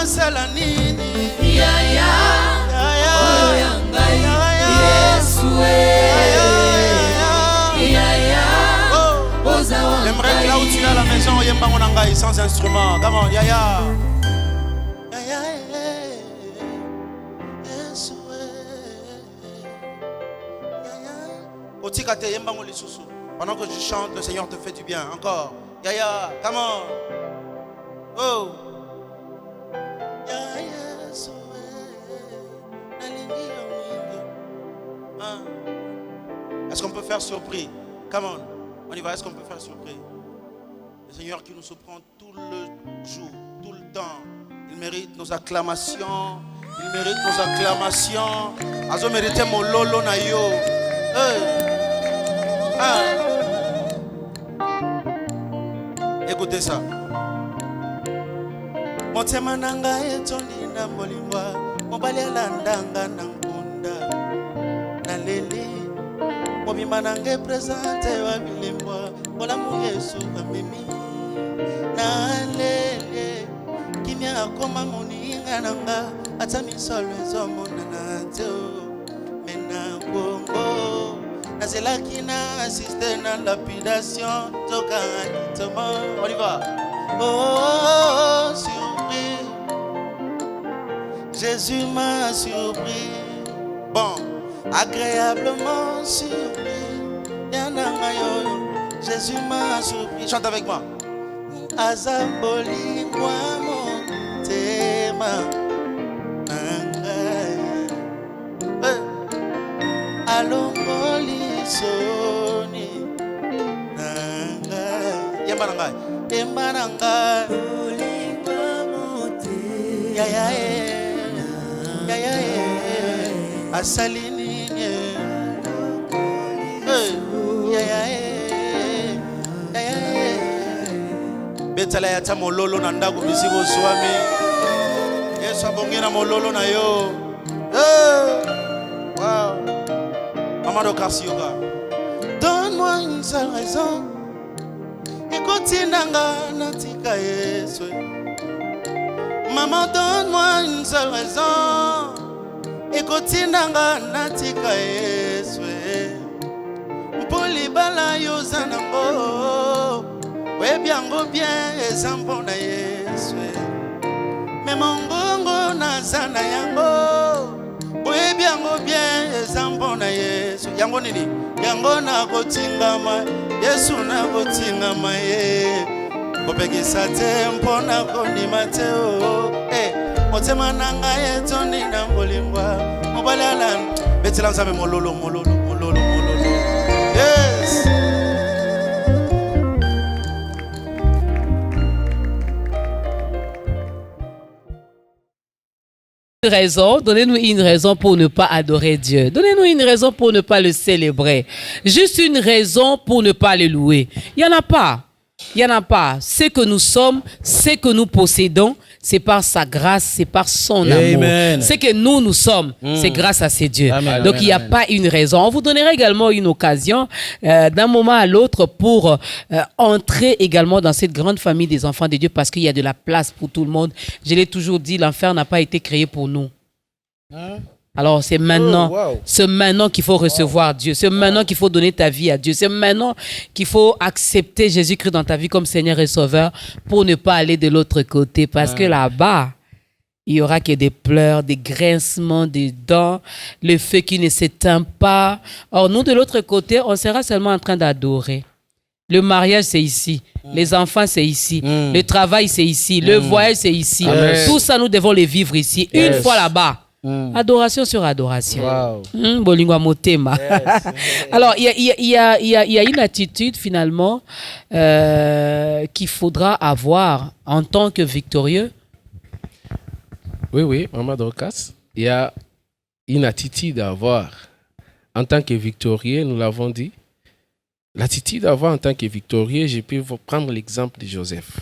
nasala nini J'aimerais que là où tu es à la maison, yembango nangai sans instrument. Come on, yaya. Otikate yembango lisusu. Pendant que je chante, le Seigneur te fait du bien. Encore. Yaya, come on. Oh. Est-ce qu'on peut faire surpris? Come on. On y va, est-ce qu'on peut faire surpris? Le Seigneur qui nous surprend tout le jour, tout le temps. Il mérite nos acclamations. Il mérite nos acclamations. Azo mérite mon lolo na yo. Écoutez ça. Motema nanga etoni na molingwa. Mobali alandanga na nkunda. Na leli. Mobimba nange presente wa bilemwa. Olamu Yesu amemi. Na lele. Kimia akoma moninga nanga. Ata misolo ezomona na teo. Mena bongo. Nazelaki na assisté na lapidation. Toka akitoma. On y va. Oh, surpris. Jésus m'a surpris. Bon, agréablement surpris. Jésus m'a surpris. Chante avec moi. Azamboli moi mon tema. Alongoli soni. Yembananga. Yembananga. Ya ya ya ya asalini ya ya ya betala ya ta mololo na ndago bizibo swami Yesu abongera mololo na yo. Wow. Amado Kasioga. Donne-moi une seule raison. Écoute nanga natika Yesu. Maman, donne-moi une seule raison. Écoute nanga natika Yesu. Mpoli bala yozanango. We biango bien ezambo na Yesu. Me mongongo nazana yango. We biango bien ezambo na Yesu. Yango nini? Yango na kotingama. Yesu na kotingama ye. Kopekisa te mpona kondima te o. Motema nanga etoni na mbolingwa. Mobali alan betela nzambe mololo. Yes. Donnez-nous une raison pour ne pas adorer Dieu. Donnez-nous une raison pour ne pas le célébrer. Juste une raison pour ne pas le louer. Il n'y en a pas. Il n'y en a pas. Ce que nous sommes, ce que nous possédons, c'est par sa grâce, c'est par son amour. Ce que nous sommes, c'est grâce à ces dieux. Amen. Donc, il n'y a pas une raison. On vous donnera également une occasion d'un moment à l'autre pour entrer également dans cette grande famille des enfants de Dieu parce qu'il y a de la place pour tout le monde. Je l'ai toujours dit, l'enfer n'a pas été créé pour nous. Alors, c'est maintenant, c'est maintenant qu'il faut recevoir Dieu. C'est maintenant qu'il faut donner ta vie à Dieu. C'est maintenant qu'il faut accepter Jésus-Christ dans ta vie comme Seigneur et Sauveur pour ne pas aller de l'autre côté. Parce que là-bas, il n'y aura que des pleurs, des grincements des dents, le feu qui ne s'éteint pas. Or, nous, de l'autre côté, on sera seulement en train d'adorer. Le mariage, c'est ici. Les enfants, c'est ici. Le travail, c'est ici. Le voyage, c'est ici. Tout ça, nous devons les vivre ici. Une fois là-bas. Adoration sur adoration. Bolingwa motema. Alors, il y a une attitude finalement qu'il faudra avoir en tant que victorieux. Oui, Maman Dorcas. Il y a une attitude à avoir en tant que victorieux, nous l'avons dit. L'attitude à avoir en tant que victorieux, je peux vous prendre l'exemple de Joseph.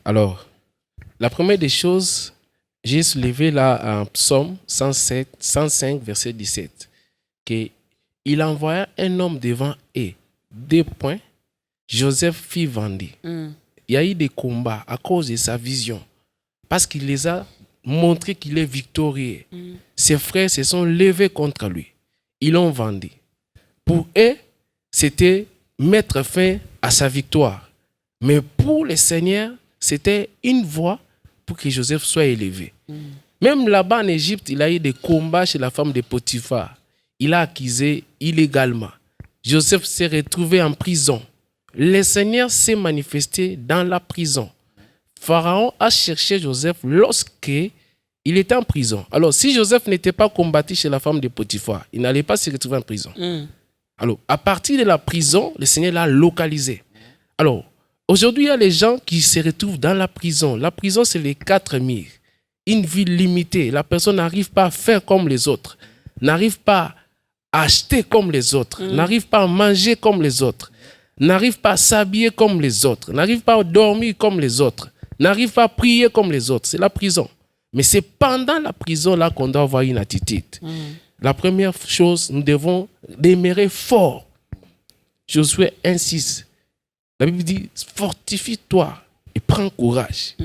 Alors, la première des choses, j'ai soulevé là en Psaume 105, verset 17, qu'il envoya un homme devant eux. 2 points. Joseph fit vendre. Il y a eu des combats à cause de sa vision. parce qu'il les a montré qu'il est victorieux. Ses frères se sont levés contre lui. Ils l'ont vendu. Pour eux, c'était mettre fin à sa victoire. Mais pour le Seigneur, c'était une voie pour que Joseph soit élevé. Même là-bas en Égypte, il a eu des combats chez la femme de Potiphar. Il a accusé illégalement. Joseph s'est retrouvé en prison. Le Seigneur s'est manifesté dans la prison. Pharaon a cherché Joseph lorsqu'il était en prison. Alors, si Joseph n'était pas combattu chez la femme de Potiphar, il n'allait pas se retrouver en prison. Alors, à partir de la prison, le Seigneur l'a localisé. Alors, aujourd'hui, il y a les gens qui se retrouvent dans la prison. La prison, c'est les 4 murs. Une vie limitée. La personne n'arrive pas à faire comme les autres, n'arrive pas à acheter comme les autres, n'arrive pas à manger comme les autres, n'arrive pas à s'habiller comme les autres, n'arrive pas à dormir comme les autres, n'arrive pas à prier comme les autres. C'est la prison. Mais c'est pendant la prison là qu'on doit avoir une attitude. La première chose, nous devons demeurer fort. Josué 1,6. La Bible dit, fortifie-toi et prends courage.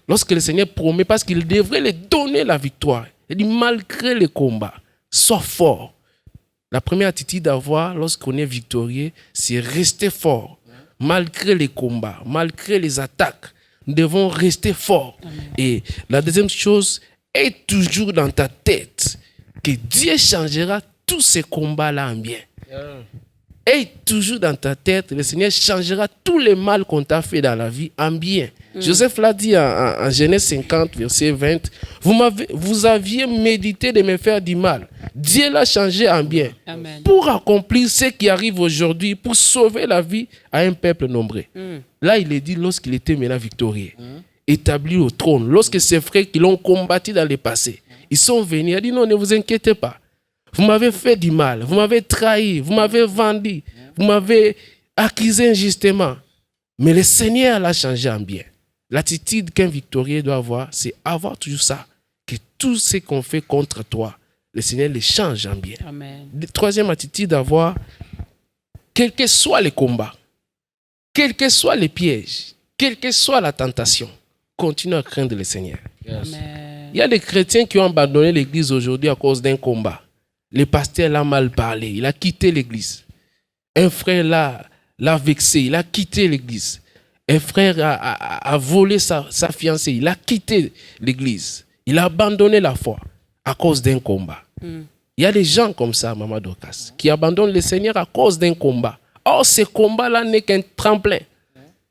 Lorsque le Seigneur promet, parce qu'il devrait lui donner la victoire, il dit, malgré les combats, sois fort. La première attitude à avoir lorsqu'on est victorieux, c'est rester fort. Malgré les combats, malgré les attaques, nous devons rester forts. Et la deuxième chose, est toujours dans ta tête que Dieu changera tous ces combats-là en bien. Et toujours dans ta tête, le Seigneur changera tous les mal qu'on t'a fait dans la vie en bien. Joseph l'a dit en Genèse 50, verset 20. Vous aviez médité de me faire du mal. Dieu l'a changé en bien. Amen. Pour accomplir ce qui arrive aujourd'hui, pour sauver la vie à un peuple nombreux. Là, il est dit lorsqu'il était maintenant victorieux, établi au trône, lorsque ses frères qui l'ont combattu dans le passé, ils sont venus, il a dit non, ne vous inquiétez pas. Vous m'avez fait du mal, vous m'avez trahi, vous m'avez vendu, vous m'avez accusé injustement. Mais le Seigneur l'a changé en bien. L'attitude qu'un victorieux doit avoir, c'est avoir toujours ça. Que tout ce qu'on fait contre toi, le Seigneur le change en bien. Amen. Troisième attitude à avoir, quel que soit les combats, quels que soient les pièges, quelle que soit la tentation, continue à craindre le Seigneur. Amen. Il y a des chrétiens qui ont abandonné l'église aujourd'hui à cause d'un combat. Le pasteur l'a mal parlé, il a quitté l'église. Un frère l'a vexé, il a quitté l'église. Un frère a volé sa fiancée, il a quitté l'église. Il a abandonné la foi à cause d'un combat. Il y a des gens comme ça, Maman Dorcas, qui abandonnent le Seigneur à cause d'un combat. Or, ce combat-là n'est qu'un tremplin.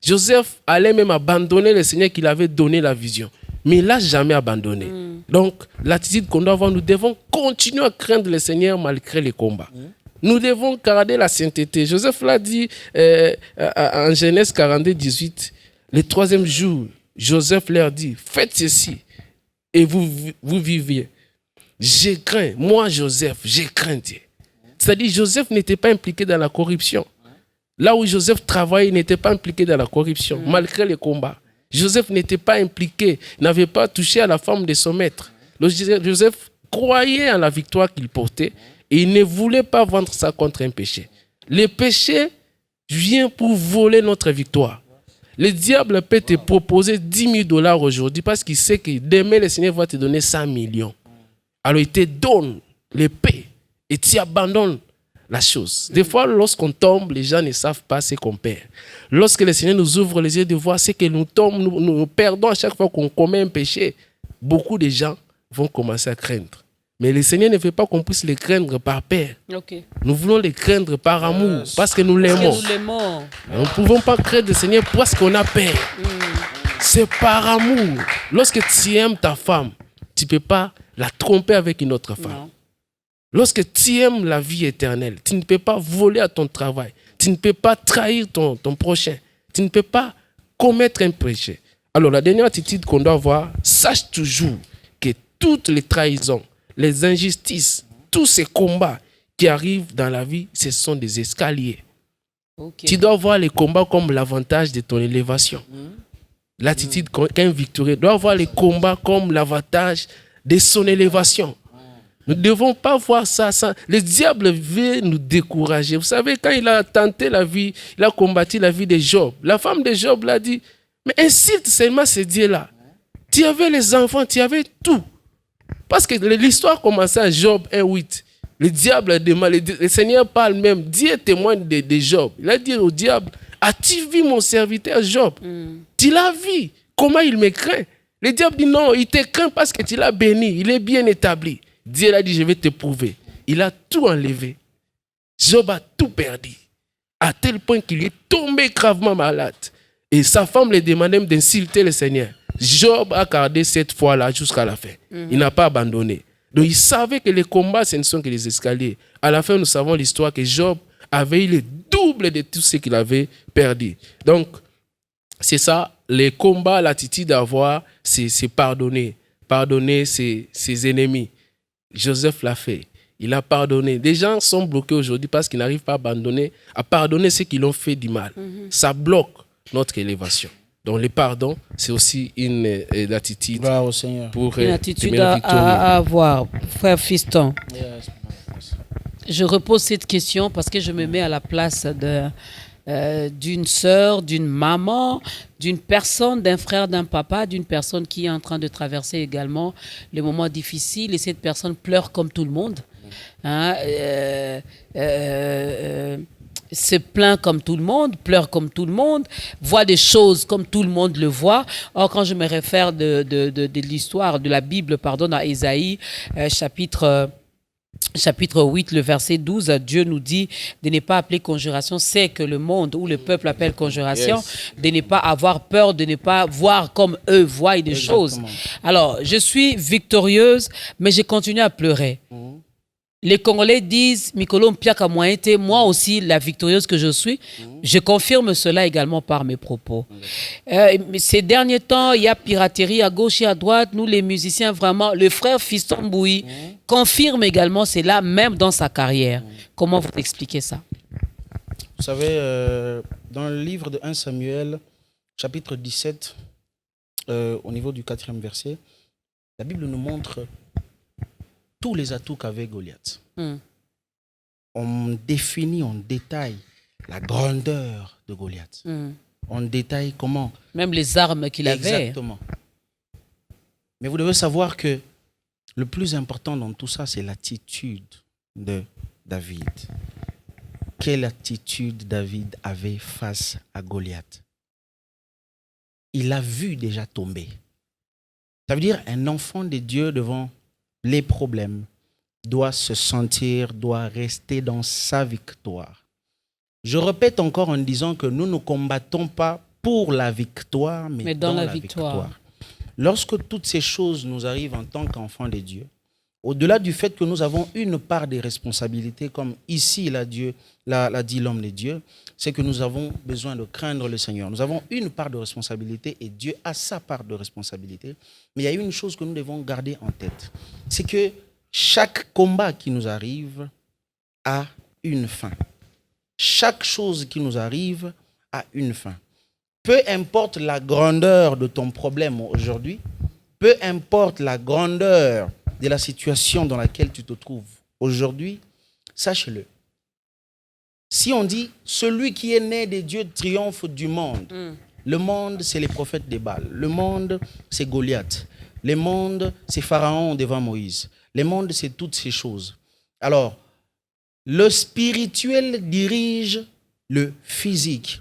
Joseph allait même abandonner le Seigneur qui lui avait donné la vision. Mais il ne l'a jamais abandonné. Donc, l'attitude qu'on doit avoir, nous devons continuer à craindre le Seigneur malgré les combats. Nous devons garder la sainteté. Joseph l'a dit en Genèse 42, 18. Le 3e jour, Joseph leur dit, faites ceci et vous viviez. J'ai craint, moi Joseph, j'ai craint Dieu. C'est-à-dire Joseph n'était pas impliqué dans la corruption. Là où Joseph travaillait, il n'était pas impliqué dans la corruption, malgré les combats. Joseph n'était pas impliqué, n'avait pas touché à la femme de son maître. Joseph croyait en la victoire qu'il portait et il ne voulait pas vendre ça contre un péché. Le péché vient pour voler notre victoire. Le diable peut te proposer $10,000 aujourd'hui parce qu'il sait que demain le Seigneur va te donner 100 millions. Alors il te donne les paix et tu abandonnes la chose. Des fois, lorsqu'on tombe, les gens ne savent pas ce qu'on perd. Lorsque le Seigneur nous ouvre les yeux de voir ce que nous tombons, nous perdons à chaque fois qu'on commet un péché, beaucoup de gens vont commencer à craindre. Mais le Seigneur ne veut pas qu'on puisse les craindre par peur. Okay. Nous voulons les craindre par amour, parce que nous l'aimons. Nous ne pouvons pas craindre le Seigneur parce qu'on a peur. C'est par amour. Lorsque tu aimes ta femme, tu ne peux pas la tromper avec une autre femme. Non. Lorsque tu aimes la vie éternelle, tu ne peux pas voler à ton travail. Tu ne peux pas trahir ton prochain. Tu ne peux pas commettre un péché. Alors la dernière attitude qu'on doit avoir, sache toujours que toutes les trahisons, les injustices, tous ces combats qui arrivent dans la vie, ce sont des escaliers. Okay. Tu dois voir les combats comme l'avantage de ton élévation. L'attitude qu'un victorieux doit voir les combats comme l'avantage de son élévation. Nous ne devons pas voir ça. Le diable veut nous décourager. Vous savez, quand il a tenté la vie, il a combattu la vie de Job. La femme de Job l'a dit, mais insulte seulement ce Dieu-là. Tu avais les enfants, tu avais tout. Parce que l'histoire commençait à Job 1:8. Le diable a demandé, le Seigneur parle même, Dieu est témoin de Job. Il a dit au diable, as-tu vu mon serviteur Job? Tu l'as vu, comment il me craint? Le diable dit non, il te craint parce que tu l'as béni, il est bien établi. Dieu a dit, je vais te prouver. Il a tout enlevé. Job a tout perdu, à tel point qu'il est tombé gravement malade. Et sa femme lui demandait même d'insulter le Seigneur. Job a gardé cette foi-là jusqu'à la fin. Il n'a pas abandonné. Donc il savait que les combats, ce ne sont que les escaliers. À la fin, nous savons l'histoire que Job avait eu le double de tout ce qu'il avait perdu. Donc, c'est ça, les combats, l'attitude à avoir, c'est pardonner. Pardonner ses ennemis. Joseph l'a fait. Il a pardonné. Des gens sont bloqués aujourd'hui parce qu'ils n'arrivent pas à pardonner ceux qui l'ont fait du mal. Ça bloque notre élévation. Donc le pardon, c'est aussi une attitude Gloire au Seigneur. pour une attitude à avoir. Frère Fiston, je repose cette question parce que je me mets à la place d'une sœur, d'une maman, d'une personne, d'un frère, d'un papa, d'une personne qui est en train de traverser également les moments difficiles et cette personne pleure comme tout le monde. Se plaint comme tout le monde, pleure comme tout le monde, voit des choses comme tout le monde le voit. Or, quand je me réfère de l'histoire, de la Bible, pardon, à Ésaïe, chapitre 8, le verset 12, Dieu nous dit de ne pas appeler conjuration, c'est que le monde ou le peuple appelle conjuration, de ne pas avoir peur, de ne pas voir comme eux voient des choses. Alors, je suis victorieuse, mais je continue à pleurer. Les Congolais disent, Mikolo Mpiaka Moïté, moi aussi, la victorieuse que je suis, je confirme cela également par mes propos. Ces derniers temps, il y a piraterie à gauche et à droite. Nous, les musiciens, vraiment, le frère Fiston Mbouyi confirme également cela, même dans sa carrière. Comment vous expliquez ça? Vous savez, dans le livre de 1 Samuel, chapitre 17, au niveau du 4e verset, la Bible nous montre tous les atouts qu'avait Goliath. On définit en détail la grandeur de Goliath. On détaille comment. Même les armes qu'il avait. Exactement. Mais vous devez savoir que le plus important dans tout ça, c'est l'attitude de David. Quelle attitude David avait face à Goliath? Il l'a vu déjà tomber. Ça veut dire un enfant de Dieu devant les problèmes doit se sentir, doit rester dans sa victoire. Je répète encore en disant que nous ne combattons pas pour la victoire, mais dans la victoire. Lorsque toutes ces choses nous arrivent en tant qu'enfants de Dieu, au-delà du fait que nous avons une part des responsabilités, comme ici l'a dit l'homme de Dieu, c'est que nous avons besoin de craindre le Seigneur. Nous avons une part de responsabilité et Dieu a sa part de responsabilité. Mais il y a une chose que nous devons garder en tête, c'est que chaque combat qui nous arrive a une fin. Chaque chose qui nous arrive a une fin. Peu importe la grandeur de ton problème aujourd'hui, peu importe la grandeur de la situation dans laquelle tu te trouves aujourd'hui, sache-le. Si on dit celui qui est né des dieux triomphe du monde, le monde c'est les prophètes des Baals, le monde c'est Goliath, le monde c'est Pharaon devant Moïse, le monde c'est toutes ces choses. Alors, le spirituel dirige le physique.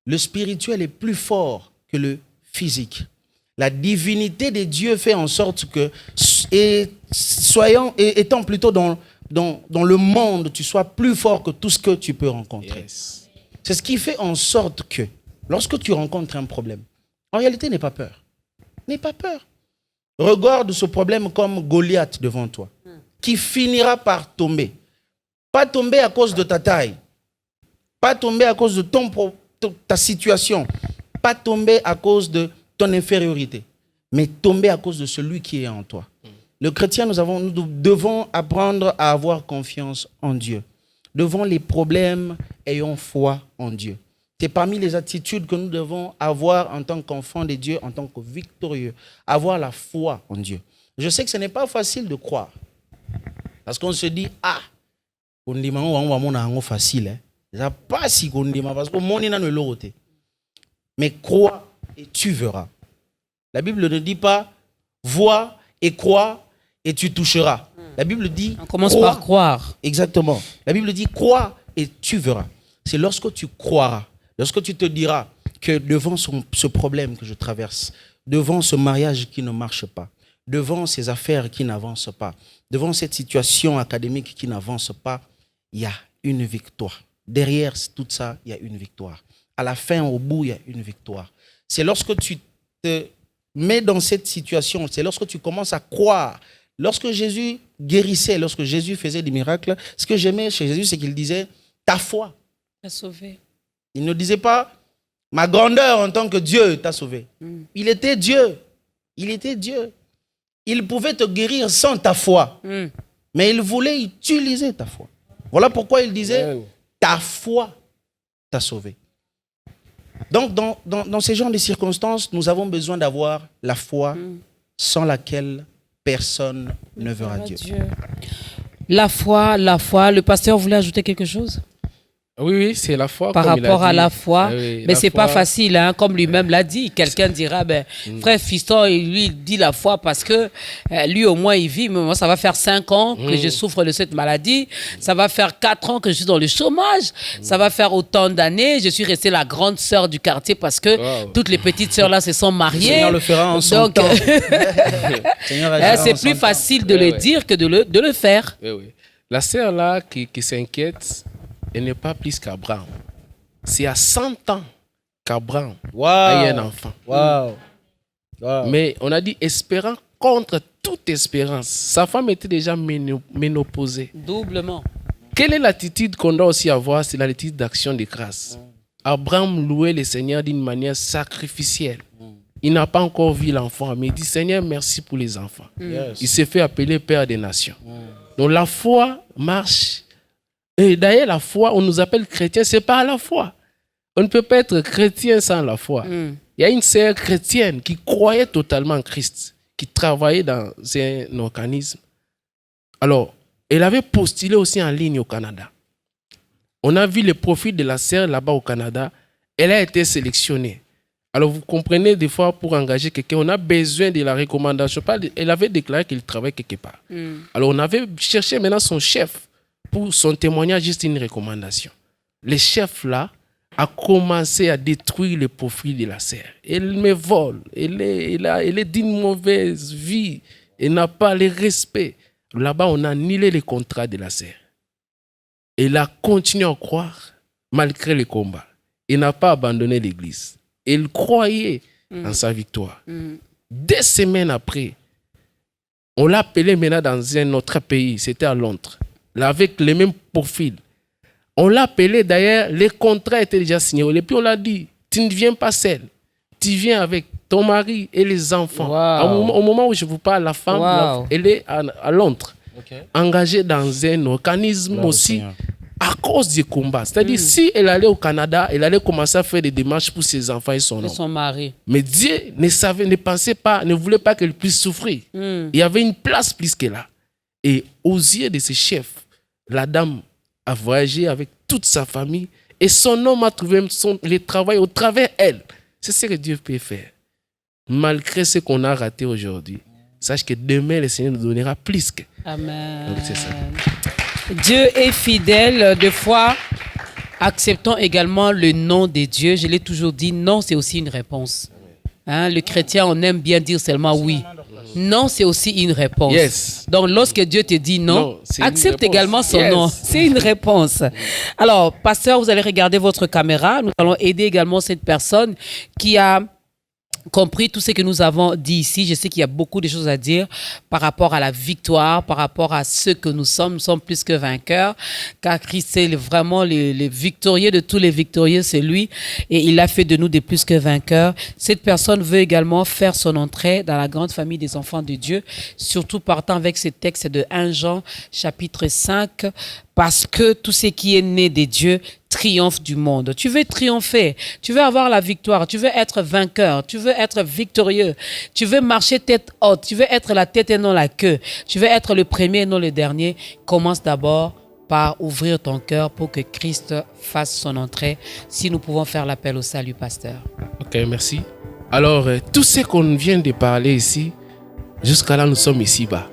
Le spirituel est plus fort que le physique. La divinité de Dieu fait en sorte que, étant plutôt dans le monde, tu sois plus fort que tout ce que tu peux rencontrer. Yes. C'est ce qui fait en sorte que, lorsque tu rencontres un problème, en réalité, n'aie pas peur. N'aie pas peur. Regarde ce problème comme Goliath devant toi, qui finira par tomber. Pas tomber à cause de ta taille, pas tomber à cause de ta situation, pas tomber à cause de ton infériorité, mais tomber à cause de celui qui est en toi. Le chrétien, nous devons apprendre à avoir confiance en Dieu. Devant les problèmes, ayons foi en Dieu. C'est parmi les attitudes que nous devons avoir en tant qu'enfants de Dieu, en tant que victorieux. Avoir la foi en Dieu. Je sais que ce n'est pas facile de croire. Parce qu'on se dit, on dit, on facile. C'est pas si on dit, parce que mon ina ne l'autre. Mais crois et tu verras. La Bible ne dit pas vois et crois et tu toucheras. La Bible dit on commence par croire. Exactement. La Bible dit crois et tu verras. C'est lorsque tu croiras, lorsque tu te diras que devant ce problème que je traverse, devant ce mariage qui ne marche pas, devant ces affaires qui n'avancent pas, devant cette situation académique qui n'avance pas, il y a une victoire. Derrière tout ça, il y a une victoire. À la fin, au bout, il y a une victoire. C'est lorsque tu te mets dans cette situation, c'est lorsque tu commences à croire. Lorsque Jésus guérissait, lorsque Jésus faisait des miracles, ce que j'aimais chez Jésus, c'est qu'il disait « ta foi t'a sauvé ». Il ne disait pas « ma grandeur en tant que Dieu t'a sauvé ». Il était Dieu. Il était Dieu. Il pouvait te guérir sans ta foi. Mais il voulait utiliser ta foi. Voilà pourquoi il disait « ta foi t'a sauvé ». Donc, dans ces genres de circonstances, nous avons besoin d'avoir la foi sans laquelle personne ne verra Dieu. La foi, le pasteur voulait ajouter quelque chose? Oui, c'est la foi. Par rapport à la foi, mais c'est pas facile, hein, comme lui-même l'a dit. Quelqu'un dira, frère Fiston, lui, il dit la foi parce que lui, au moins, il vit. Mais moi, ça va faire 5 ans que je souffre de cette maladie. Ça va faire 4 ans que je suis dans le chômage. Ça va faire autant d'années. Je suis restée la grande sœur du quartier parce que toutes les petites sœurs là se sont mariées. Le Seigneur le fera en son temps. C'est plus facile de le dire que de le faire. Oui. La sœur là qui s'inquiète, elle n'est pas plus qu'Abraham. C'est à 100 ans qu'Abraham a eu un enfant. Mais on a dit espérant contre toute espérance. Sa femme était déjà ménopausée. Doublement. Quelle est l'attitude qu'on doit aussi avoir? C'est l'attitude d'action de grâce. Abraham louait le Seigneur d'une manière sacrificielle. Il n'a pas encore vu l'enfant, mais il dit Seigneur, merci pour les enfants. Il s'est fait appeler Père des Nations. Donc la foi marche. Et d'ailleurs, la foi, on nous appelle chrétiens, c'est pas la foi. On ne peut pas être chrétien sans la foi. Il y a une sœur chrétienne qui croyait totalement en Christ, qui travaillait dans un organisme. Alors, elle avait postulé aussi en ligne au Canada. On a vu le profil de la sœur là-bas au Canada. Elle a été sélectionnée. Alors, vous comprenez, des fois, pour engager quelqu'un, on a besoin de la recommandation. Elle avait déclaré qu'elle travaillait quelque part. Alors, on avait cherché maintenant son chef pour son témoignage, juste une recommandation. Le chef là a commencé à détruire le profil de la sœur. Elle me vole, elle est d'une mauvaise vie, elle n'a pas le respect. Là-bas, on a annulé le contrat de la sœur. Elle a continué à croire malgré le combat. Elle n'a pas abandonné l'église. Elle croyait en sa victoire. 2 semaines après, on l'a appelée maintenant dans un autre pays, c'était à Londres, avec le même profil. On l'a appelé d'ailleurs, les contrats étaient déjà signés. Et puis on l'a dit, tu ne viens pas seul, tu viens avec ton mari et les enfants. Au moment où je vous parle, la femme, elle est à Londres, engagée dans un organisme aussi à cause du combat. C'est-à-dire, si elle allait au Canada, elle allait commencer à faire des démarches pour ses enfants et son homme. Son mari. Mais Dieu ne pensait pas, ne voulait pas qu'elle puisse souffrir. Il y avait une place plus que là. Et aux yeux de ses chefs, la dame a voyagé avec toute sa famille et son homme a trouvé le travail au travers d'elle. C'est ce que Dieu peut faire. Malgré ce qu'on a raté aujourd'hui, sache que demain, le Seigneur nous donnera plus que. Amen. Donc c'est ça. Dieu est fidèle. Des fois, acceptons également le non de Dieu. Je l'ai toujours dit, non, c'est aussi une réponse. Hein, le chrétien, on aime bien dire seulement oui. Non, c'est aussi une réponse. Yes. Donc, lorsque Dieu te dit non, accepte également son non. C'est une réponse. Alors, pasteur, vous allez regarder votre caméra. Nous allons aider également cette personne qui a compris tout ce que nous avons dit ici. Je sais qu'il y a beaucoup de choses à dire par rapport à la victoire, par rapport à ce que nous sommes. Nous sommes plus que vainqueurs, car Christ est vraiment le victorieux de tous les victorieux, c'est lui, et il a fait de nous des plus que vainqueurs. Cette personne veut également faire son entrée dans la grande famille des enfants de Dieu, surtout partant avec ce texte de 1 Jean chapitre 5, parce que tout ce qui est né de Dieu triomphe du monde. Tu veux triompher, tu veux avoir la victoire, tu veux être vainqueur, tu veux être victorieux, tu veux marcher tête haute, tu veux être la tête et non la queue, tu veux être le premier et non le dernier. Commence d'abord par ouvrir ton cœur pour que Christ fasse son entrée. Si nous pouvons faire l'appel au salut, pasteur. Ok, merci. Alors, tout ce qu'on vient de parler ici, jusqu'à là, nous sommes ici-bas.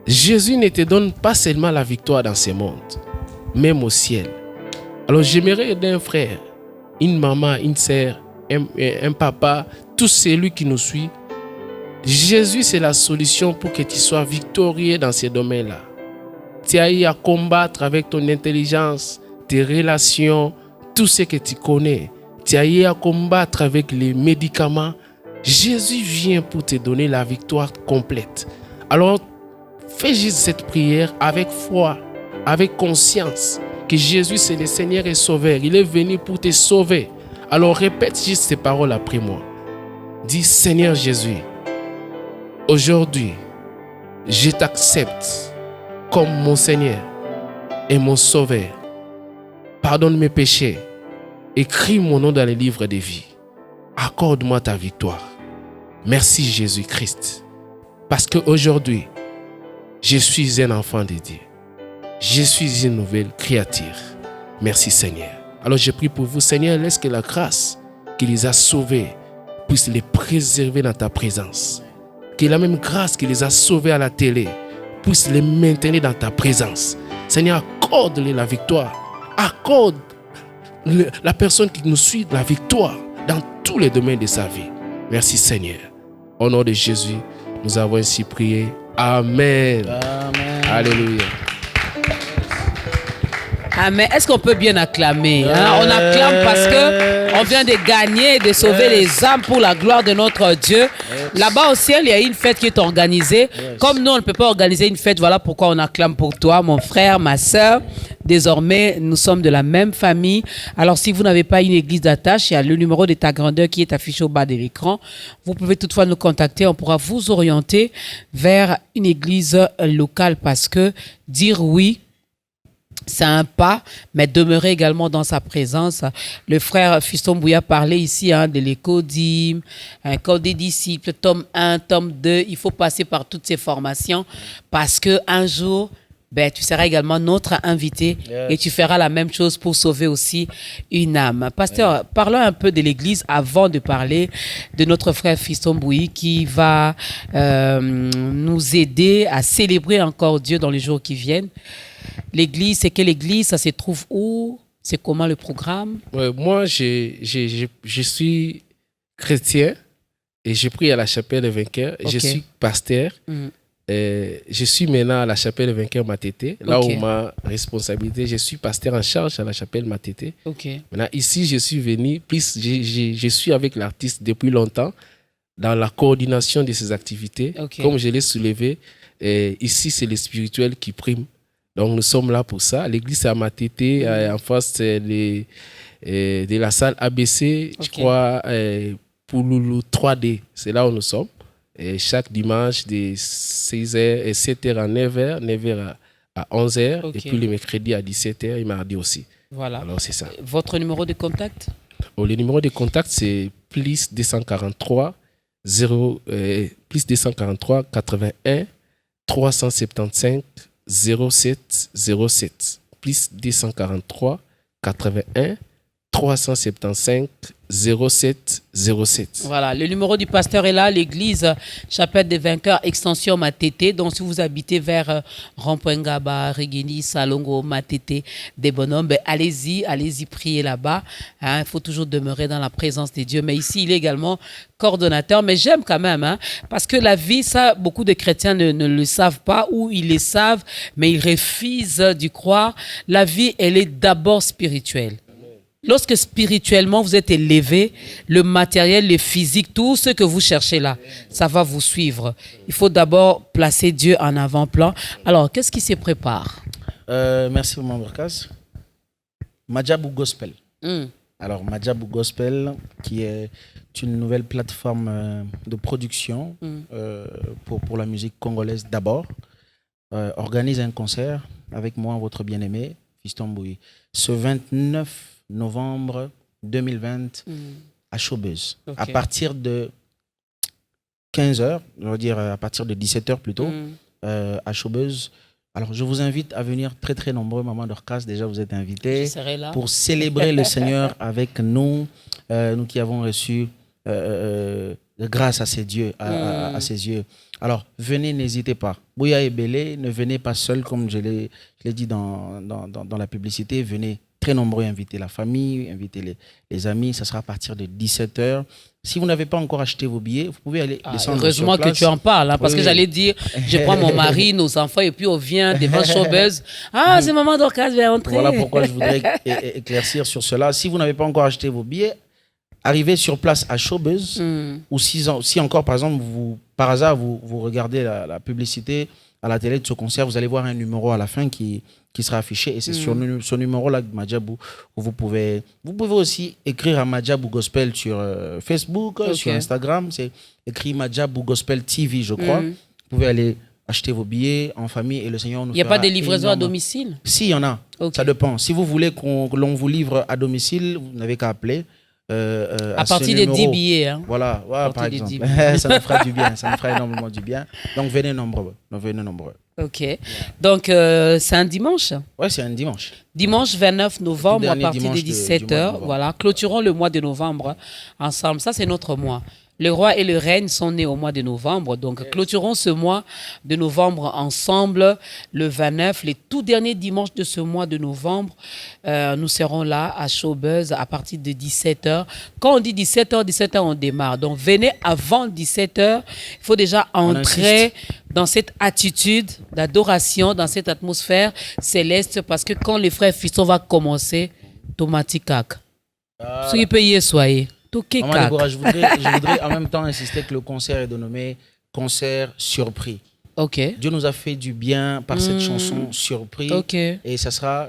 Jésus ne te donne pas seulement la victoire dans ce monde, même au ciel. Alors, j'aimerais aider un frère, une maman, une sœur, un papa, tout celui qui nous suit. Jésus, c'est la solution pour que tu sois victorieux dans ces domaines-là. Tu as eu à combattre avec ton intelligence, tes relations, tout ce que tu connais. Tu as eu à combattre avec les médicaments. Jésus vient pour te donner la victoire complète. Alors, fais juste cette prière avec foi, avec conscience que Jésus, c'est le Seigneur et Sauveur. Il est venu pour te sauver. Alors, répète juste ces paroles après moi. Dis, Seigneur Jésus, aujourd'hui, je t'accepte comme mon Seigneur et mon Sauveur. Pardonne mes péchés. Écris mon nom dans les livres de vie. Accorde-moi ta victoire. Merci Jésus-Christ. Parce qu'aujourd'hui, je suis un enfant de Dieu. Je suis une nouvelle créature. Merci Seigneur. Alors je prie pour vous, Seigneur, laisse que la grâce qui les a sauvés puisse les préserver dans ta présence. Que la même grâce qui les a sauvés à la télé puisse les maintenir dans ta présence. Seigneur, accorde-les la victoire. Accorde la personne qui nous suit la victoire dans tous les domaines de sa vie. Merci Seigneur. Au nom de Jésus, nous avons ainsi prié. Amen. Amen. Alléluia. Amen. Est-ce qu'on peut bien acclamer? On acclame parce qu'on vient de gagner, de sauver les âmes pour la gloire de notre Dieu. Là-bas au ciel, il y a une fête qui est organisée. Comme nous, on ne peut pas organiser une fête, voilà pourquoi on acclame pour toi, mon frère, ma soeur. Désormais, nous sommes de la même famille. Alors, si vous n'avez pas une église d'attache, il y a le numéro de ta grandeur qui est affiché au bas de l'écran. Vous pouvez toutefois nous contacter. On pourra vous orienter vers une église locale parce que dire oui, c'est un pas, mais demeurer également dans sa présence. Le frère Fiston Bouya parlait ici de l'écodime, un code des disciples, tome 1, tome 2. Il faut passer par toutes ces formations parce qu'un jour, tu seras également notre invité et tu feras la même chose pour sauver aussi une âme. Pasteur, parlons un peu de l'église avant de parler de notre frère Fiston Bouya qui va nous aider à célébrer encore Dieu dans les jours qui viennent. L'église, c'est quelle église? Ça se trouve où? C'est comment le programme? Moi, je suis chrétien et je prie à la chapelle des vainqueurs. Okay. Je suis pasteur. Je suis maintenant à la chapelle des vainqueurs Matete. Là où ma responsabilité, je suis pasteur en charge à la chapelle Matete. Maintenant, ici, je suis venu, plus je suis avec l'artiste depuis longtemps dans la coordination de ses activités. Comme je l'ai soulevé, ici, c'est le spirituel qui prime. Donc, nous sommes là pour ça. L'église est à Matete, en face de la salle ABC, je crois, pour Loulou 3D. C'est là où nous sommes. Et chaque dimanche, de 16h et 7h à 9h, 9h à 11h, et puis le mercredi à 17h et mardi aussi. Voilà. Alors, c'est ça. Votre numéro de contact? Le numéro de contact, c'est plus 243 81 375 07 07 plus 243 81 375 07 07. Voilà, le numéro du pasteur est là, l'église Chapelle des Vainqueurs, extension Matete. Donc, si vous habitez vers Rond-Point-Ngaba, Rigini, Salongo, Matete, des bonhommes, allez-y prier là-bas. Il faut toujours demeurer dans la présence de Dieu. Mais ici, il est également coordonnateur. Mais j'aime quand même, parce que la vie, ça, beaucoup de chrétiens ne le savent pas ou ils le savent, mais ils refusent d'y croire. La vie, elle est d'abord spirituelle. Lorsque spirituellement vous êtes élevé, le matériel, le physique, tout ce que vous cherchez là, ça va vous suivre. Il faut d'abord placer Dieu en avant-plan. Alors, qu'est-ce qui se prépare? Merci, Maman Berkaz. Madjabou Gospel. Alors, Madjabou Gospel, qui est une nouvelle plateforme de production pour la musique congolaise d'abord, organise un concert avec moi, votre bien-aimé, Fiston Bouya, ce 29 novembre 2020 à Chaubeuse. À partir de 15h, je veux dire à partir de 17h plutôt, à Chaubeuse. Alors, je vous invite à venir très très nombreux. Maman Dorcas, déjà vous êtes invités pour célébrer le Seigneur avec nous. Nous qui avons reçu grâce à ses dieux, à ses yeux. Alors, venez, n'hésitez pas. Bouya et Belé, ne venez pas seul, comme je l'ai dit dans la publicité. Venez très nombreux, invitez la famille, invitez les amis. Ça sera à partir de 17h. Si vous n'avez pas encore acheté vos billets, vous pouvez aller descendre heureusement sur place. que tu en parles, hein, parce que j'allais dire, je prends mon mari, nos enfants, et puis on vient devant Showbuzz. Ah, c'est maman Dorcas, viens entrer. Voilà pourquoi je voudrais éclaircir sur cela. Si vous n'avez pas encore acheté vos billets, arrivez sur place à Showbuzz. Ou si encore, par exemple, par hasard, vous regardez la publicité à la télé de ce concert, vous allez voir un numéro à la fin qui sera affiché. Et c'est sur ce numéro-là de Madjabou où vous pouvez aussi écrire à Madjabou Gospel sur Facebook, sur Instagram. C'est écrit Madjabou Gospel TV, je crois. Vous pouvez aller acheter vos billets en famille et le Seigneur nous fera. Il n'y a pas de livraison à domicile? Si, il y en a. Ça dépend. Si vous voulez que l'on vous livre à domicile, vous n'avez qu'à appeler. À partir des 10 billets. Hein. Voilà, par exemple. Ça nous fera du bien, ça nous fera énormément du bien. Donc venez nombreux. Ok. Donc c'est un dimanche? Oui, c'est un dimanche. Dimanche 29 novembre à partir de 17h. Voilà, clôturons le mois de novembre ensemble. Ça, c'est notre mois. Le roi et le reine sont nés au mois de novembre. Donc, clôturons ce mois de novembre ensemble. Le 29, les tout derniers dimanches de ce mois de novembre, nous serons là à Showbuzz à partir de 17h. Quand on dit 17h, on démarre. Donc, venez avant 17h. Il faut déjà entrer dans cette attitude d'adoration, dans cette atmosphère céleste, parce que quand les frères Fiston va commencer, automatique. Soyez payés, soyez. Je voudrais en même temps insister que le concert est dénommé concert surpris. Dieu nous a fait du bien par cette chanson surpris. Et ça sera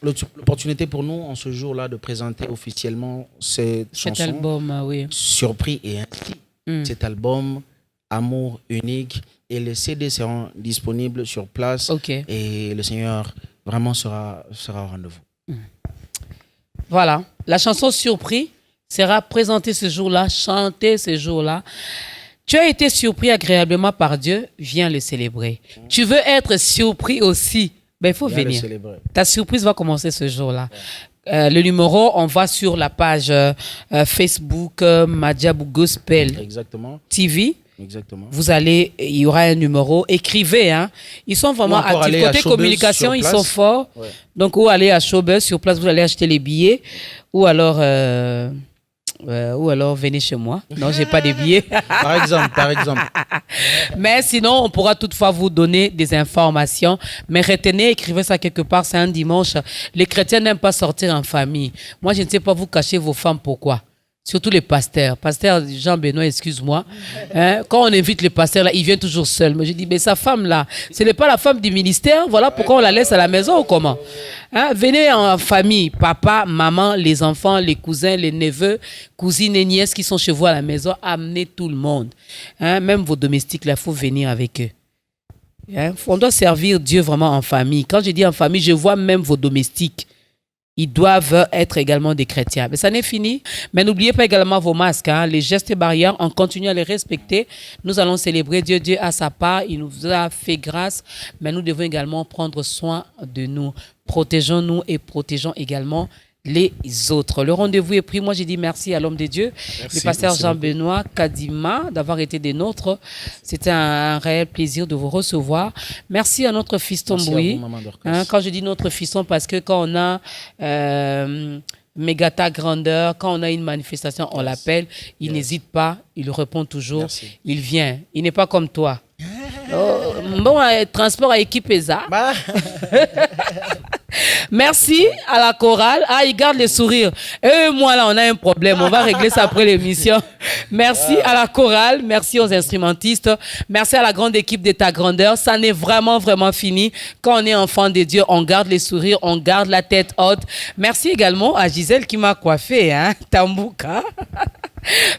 l'opportunité pour nous en ce jour-là de présenter officiellement cette chanson. Cet album, surpris et ainsi. Cet album Amour unique. Et les CD seront disponibles sur place. Et le Seigneur vraiment sera au rendez-vous. Voilà. La chanson surpris sera présentée ce jour-là, chantée ce jour-là. Tu as été surpris agréablement par Dieu, viens le célébrer. Tu veux être surpris aussi, ben il faut venir. Ta surprise va commencer ce jour-là. Le numéro, on va sur la page Facebook Madjabou Gospel TV. Exactement. Vous allez, il y aura un numéro, écrivez, hein. Ils sont vraiment actifs. Côté communication, ils sont forts. Donc, ou aller à Showbuzz sur place, vous allez acheter les billets, ou alors venez chez moi. Non, j'ai pas de billets. Par exemple. Mais sinon, on pourra toutefois vous donner des informations. Mais retenez, écrivez ça quelque part, c'est un dimanche. Les chrétiens n'aiment pas sortir en famille. Moi, je ne sais pas vous cacher vos femmes, pourquoi? Surtout les pasteurs. Pasteur Jean-Benoît, excuse-moi. Quand on invite les pasteurs, là, il vient toujours seul. Mais je dis, mais sa femme-là, ce n'est pas la femme du ministère. Voilà pourquoi on la laisse à la maison ou comment? Venez en famille. Papa, maman, les enfants, les cousins, les neveux, cousines et nièces qui sont chez vous à la maison. Amenez tout le monde. Même vos domestiques, il faut venir avec eux. On doit servir Dieu vraiment en famille. Quand je dis en famille, je vois même vos domestiques. Ils doivent être également des chrétiens. Mais ça n'est fini. Mais n'oubliez pas également vos masques. Les gestes et barrières, on continue à les respecter. Nous allons célébrer Dieu. Dieu a sa part. Il nous a fait grâce. Mais nous devons également prendre soin de nous. Protégeons-nous et protégeons également les autres. Le rendez-vous est pris. Moi, j'ai dit merci à l'homme de Dieu, le pasteur Jean-Benoît Kadima, d'avoir été des nôtres. C'était un réel plaisir de vous recevoir. Merci à notre fiston Bouy. Quand je dis notre fiston, parce que quand on a Mégata Grandeur, quand on a une manifestation, on l'appelle. Il n'hésite pas. Il répond toujours. Il vient. Il n'est pas comme toi. Transport à équipe ESA. Merci à la chorale. Il garde les sourires. Et moi, là, on a un problème. On va régler ça après l'émission. Merci à la chorale. Merci aux instrumentistes. Merci à la grande équipe de Ta Grandeur. Ça n'est vraiment, vraiment fini. Quand on est enfant de Dieu, on garde les sourires, on garde la tête haute. Merci également à Gisèle qui m'a coiffé, Tambouka.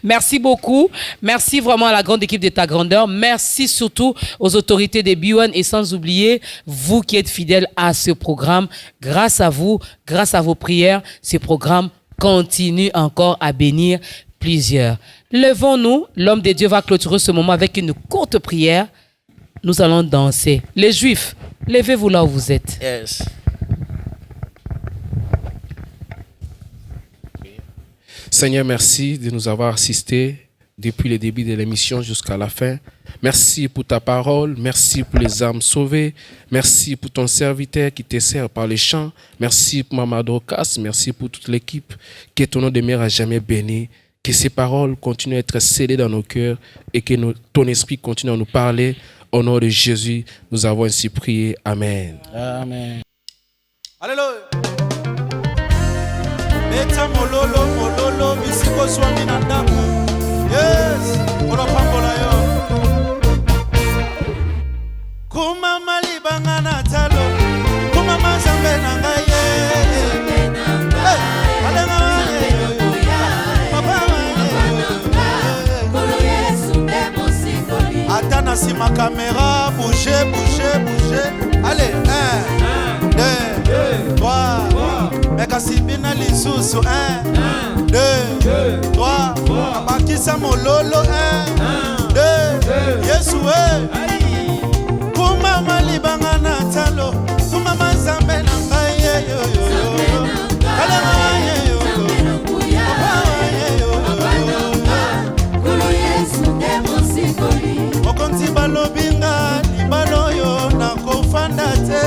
Merci beaucoup. Merci vraiment à la grande équipe de Ta Grandeur. Merci surtout aux autorités des B1 et sans oublier vous qui êtes fidèles à ce programme. Grâce à vous, grâce à vos prières, ce programme continue encore à bénir plusieurs. Levons-nous. L'homme de Dieu va clôturer ce moment avec une courte prière. Nous allons danser. Les Juifs, levez-vous là où vous êtes. Seigneur, merci de nous avoir assistés depuis le début de l'émission jusqu'à la fin. Merci pour ta parole, merci pour les âmes sauvées, merci pour ton serviteur qui te sert par les chants, merci pour Maman Dorcas, merci pour toute l'équipe, que ton nom demeure à jamais béni, que ces paroles continuent à être scellées dans nos cœurs et que ton esprit continue à nous parler. Au nom de Jésus, nous avons ainsi prié. Amen. Amen. Alléluia. Beta mololo mololo bisiko swami na ndamu. Yes, olopambola yo. Kuma malibanga na talo. Kuma mazambe na ngaye. Hey, alenga wae. Papa wae. Atana si ma caméra, bouger, bouger, bouger. Allez, 1, 2, 3. Mekasi bina lisusu 1, 2, 3. Abakisa mololo 1, 2. Yesu kuma malibanga na talo. Kuma mazambe na ngaye yo yo. Kale ngaye yo. Okonti balobinga libalo yo na kofanda te.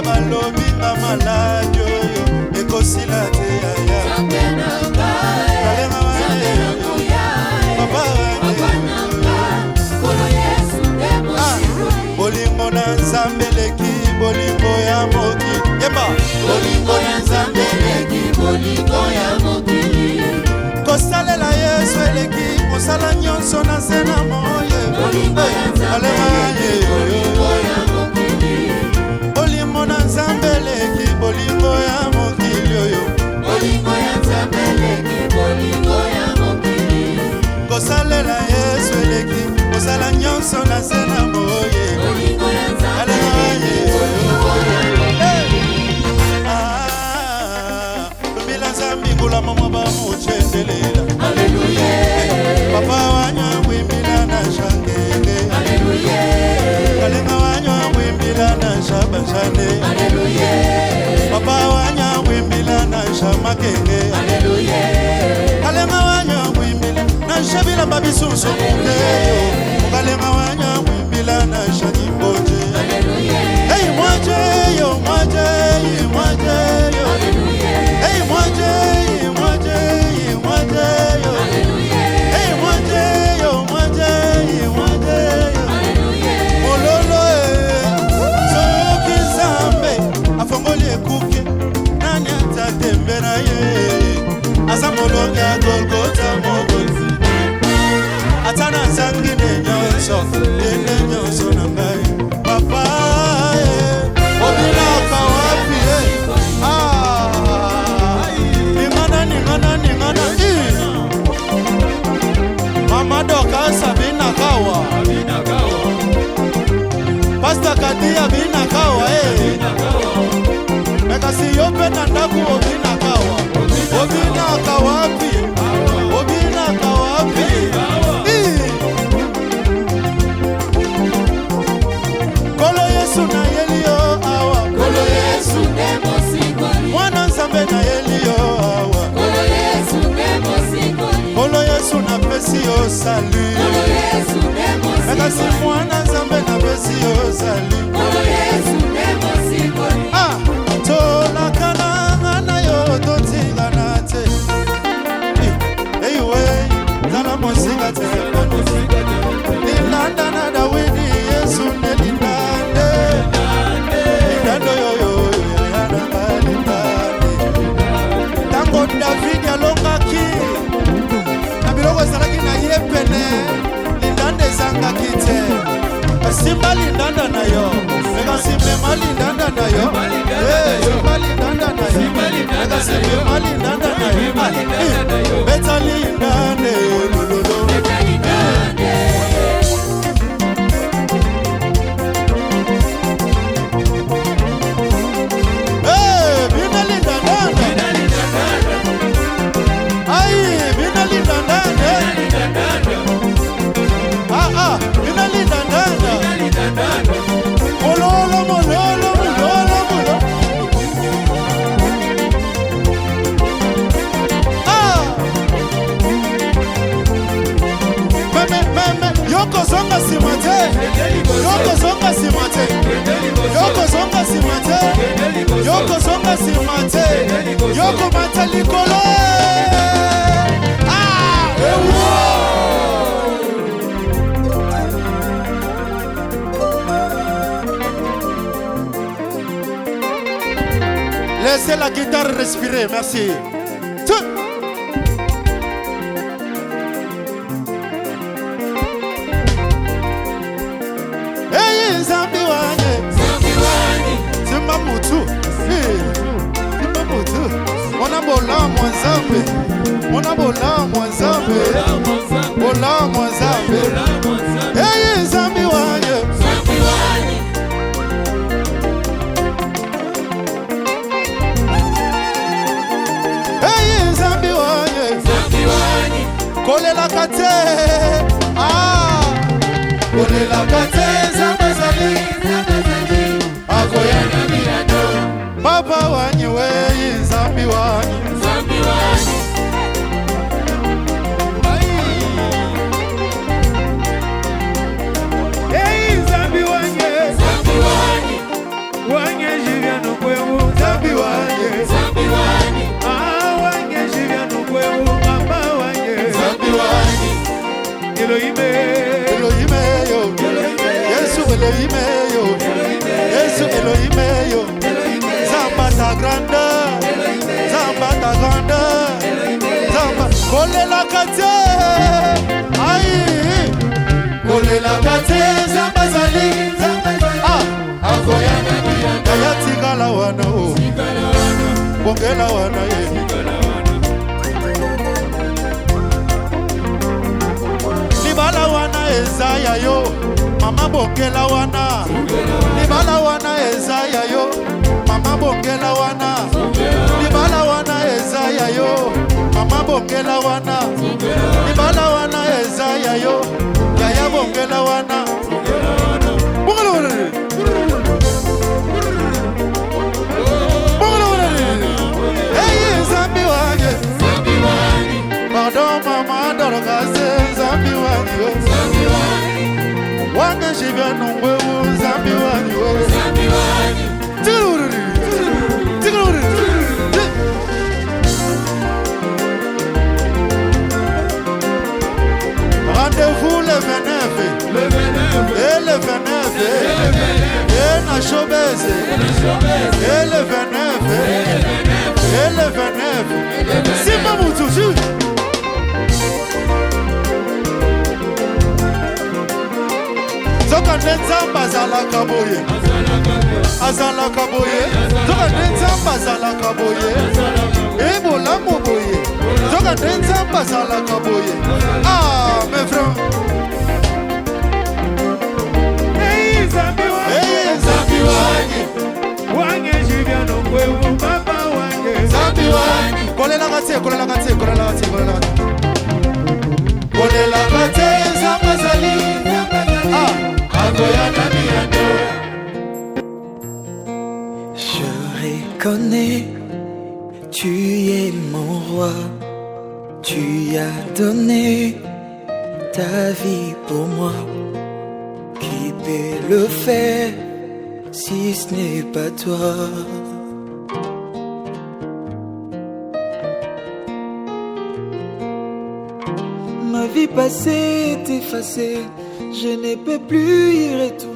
Balobinga maladi oyo ekosila te yaya bolingo na nzambe leki bolingo ya mokili yeba bolingo na nzambe leki bolingo ya mokili kosalela Yesu eleki kosala nyonso na se na moye bolingo ya nzambe leki bolingo ya mokili bolingo na nzambe leki bolingo ya mokili oyo bolingo ya nzambe leki bolingo ya mokili kosalela Yesu eleki kosala nyonso na se na moye bolingo ya nzambe leki bolingo ya mokili lumila nzambi ngula mama ba muchendelela haleluya papa wanya wimbila na shangele haleluya kalenga wanya wimbila na shabashane haleluya papa wanya wimbila na shamakenge haleluya kalenga wanya wimbila na shabila babisuso mukeyo kalenga wanya wimbila na shanyimboje haleluya hey mwaje yo mwaje mwaje yo haleluya hey mwaje mwaje mwaje yo haleluya hey mwaje yo mwaje mwaje yo haleluya mololo soki zambe afongoli ekuke nani atatembera ye asa molonge ya Golgotha mogozi atana zangine nyonso ene nyonso na ngai papa obilaka wapi ningana Mama Dorcas abina kawa Pastor Kadia bina kawa Mekasi yope na ndaku obina kawa obina kawapi obina kawapi Kolo Yesu na yelio awa Kolo Yesu nemo sikoli Mwana nzambe na yelio awa Kolo Yesu nemo sikoli Kolo Yesu na pesi yo salu Kolo Yesu nemo sikoli Mekasi mwana nzambe na pesi yo salu Kolo Yesu nemo sikoli Tola kananga na yo totinga na te Eyiwe Zala mosika te Lilanda na Dawidi Yesu ne lindande Lindando yo yo yana kalindande Tango David alongaki Na biloko salaki na yepene Lindande zanga kite Simba lindanda na yo Mega simema lindanda na yo Simba lindanda na yo Mega simema lindanda na yo Beta lindande Beta lindande Bina lindandande Ay, bina lindandande Bina lindandande zonga simate. Yoko zonga simate. Yoko zonga simate. Yoko mata likolo. Ah, laissez la guitare respirer, merci. Hey, Zambi wanye, Zimba mutu, Zimba mutu. Mona bola mwanzambe, Mona bola mwanzambe, bola mwanzambe. Hey, Zambi wanye. Kole la kate, ah, kole la kate, zambazali, akoya na miado. Papa wanyi weyi, zambi wanyi, hey, zambi wanyi, wanyi jivya nukwewu, zambi wanyi, ah, wanyi jivya nukwewu, papa wanyi. Elohime, Elohime yo, Yesu Elohime yo, Yesu Elohime yo, Zamba ta grandeur, Zamba ta grandeur, Zamba, kole la kate, aïe, kole la kate, Zamba zali, ah, akoya na biyanda, ya tigala wana o, bongela wana ye. Libala wana ezaya yo, mama bongela wana. Libala wana ezaya yo, mama bongela wana. Libala wana ezaya yo, mama bongela wana. Libala wana ezaya yo, yaya bongela wana. Bongela wana. Bongela wana. Hey, zambi wanye. Pardon mama dorogase, zambi wanye. Wanga jivya nungwe u, zambi wanye. Tigururi, tigururi. Rendez-vous le 29 et le 29 et na showbase et le 29 et le 29 Simba Mutusu. Zoka nenzamba zala kaboye, azala kaboye. Zoka nenzamba zala kaboye, ebola moboye. Zoka nenzamba zala kaboye. Ah, mes frères. Hey, zambi wanyi, wanyi jivya nungwewu, papa wanyi. Zambi wanyi, kole la kate, kole la kate, kole la kate, kole la kate. Kole la kate, zamba zali, ah. Je reconnais, tu es mon roi, tu as donné ta vie pour moi. Qui peut le faire si ce n'est pas toi? Ma vie passée est effacée, je ne peux plus y retourner.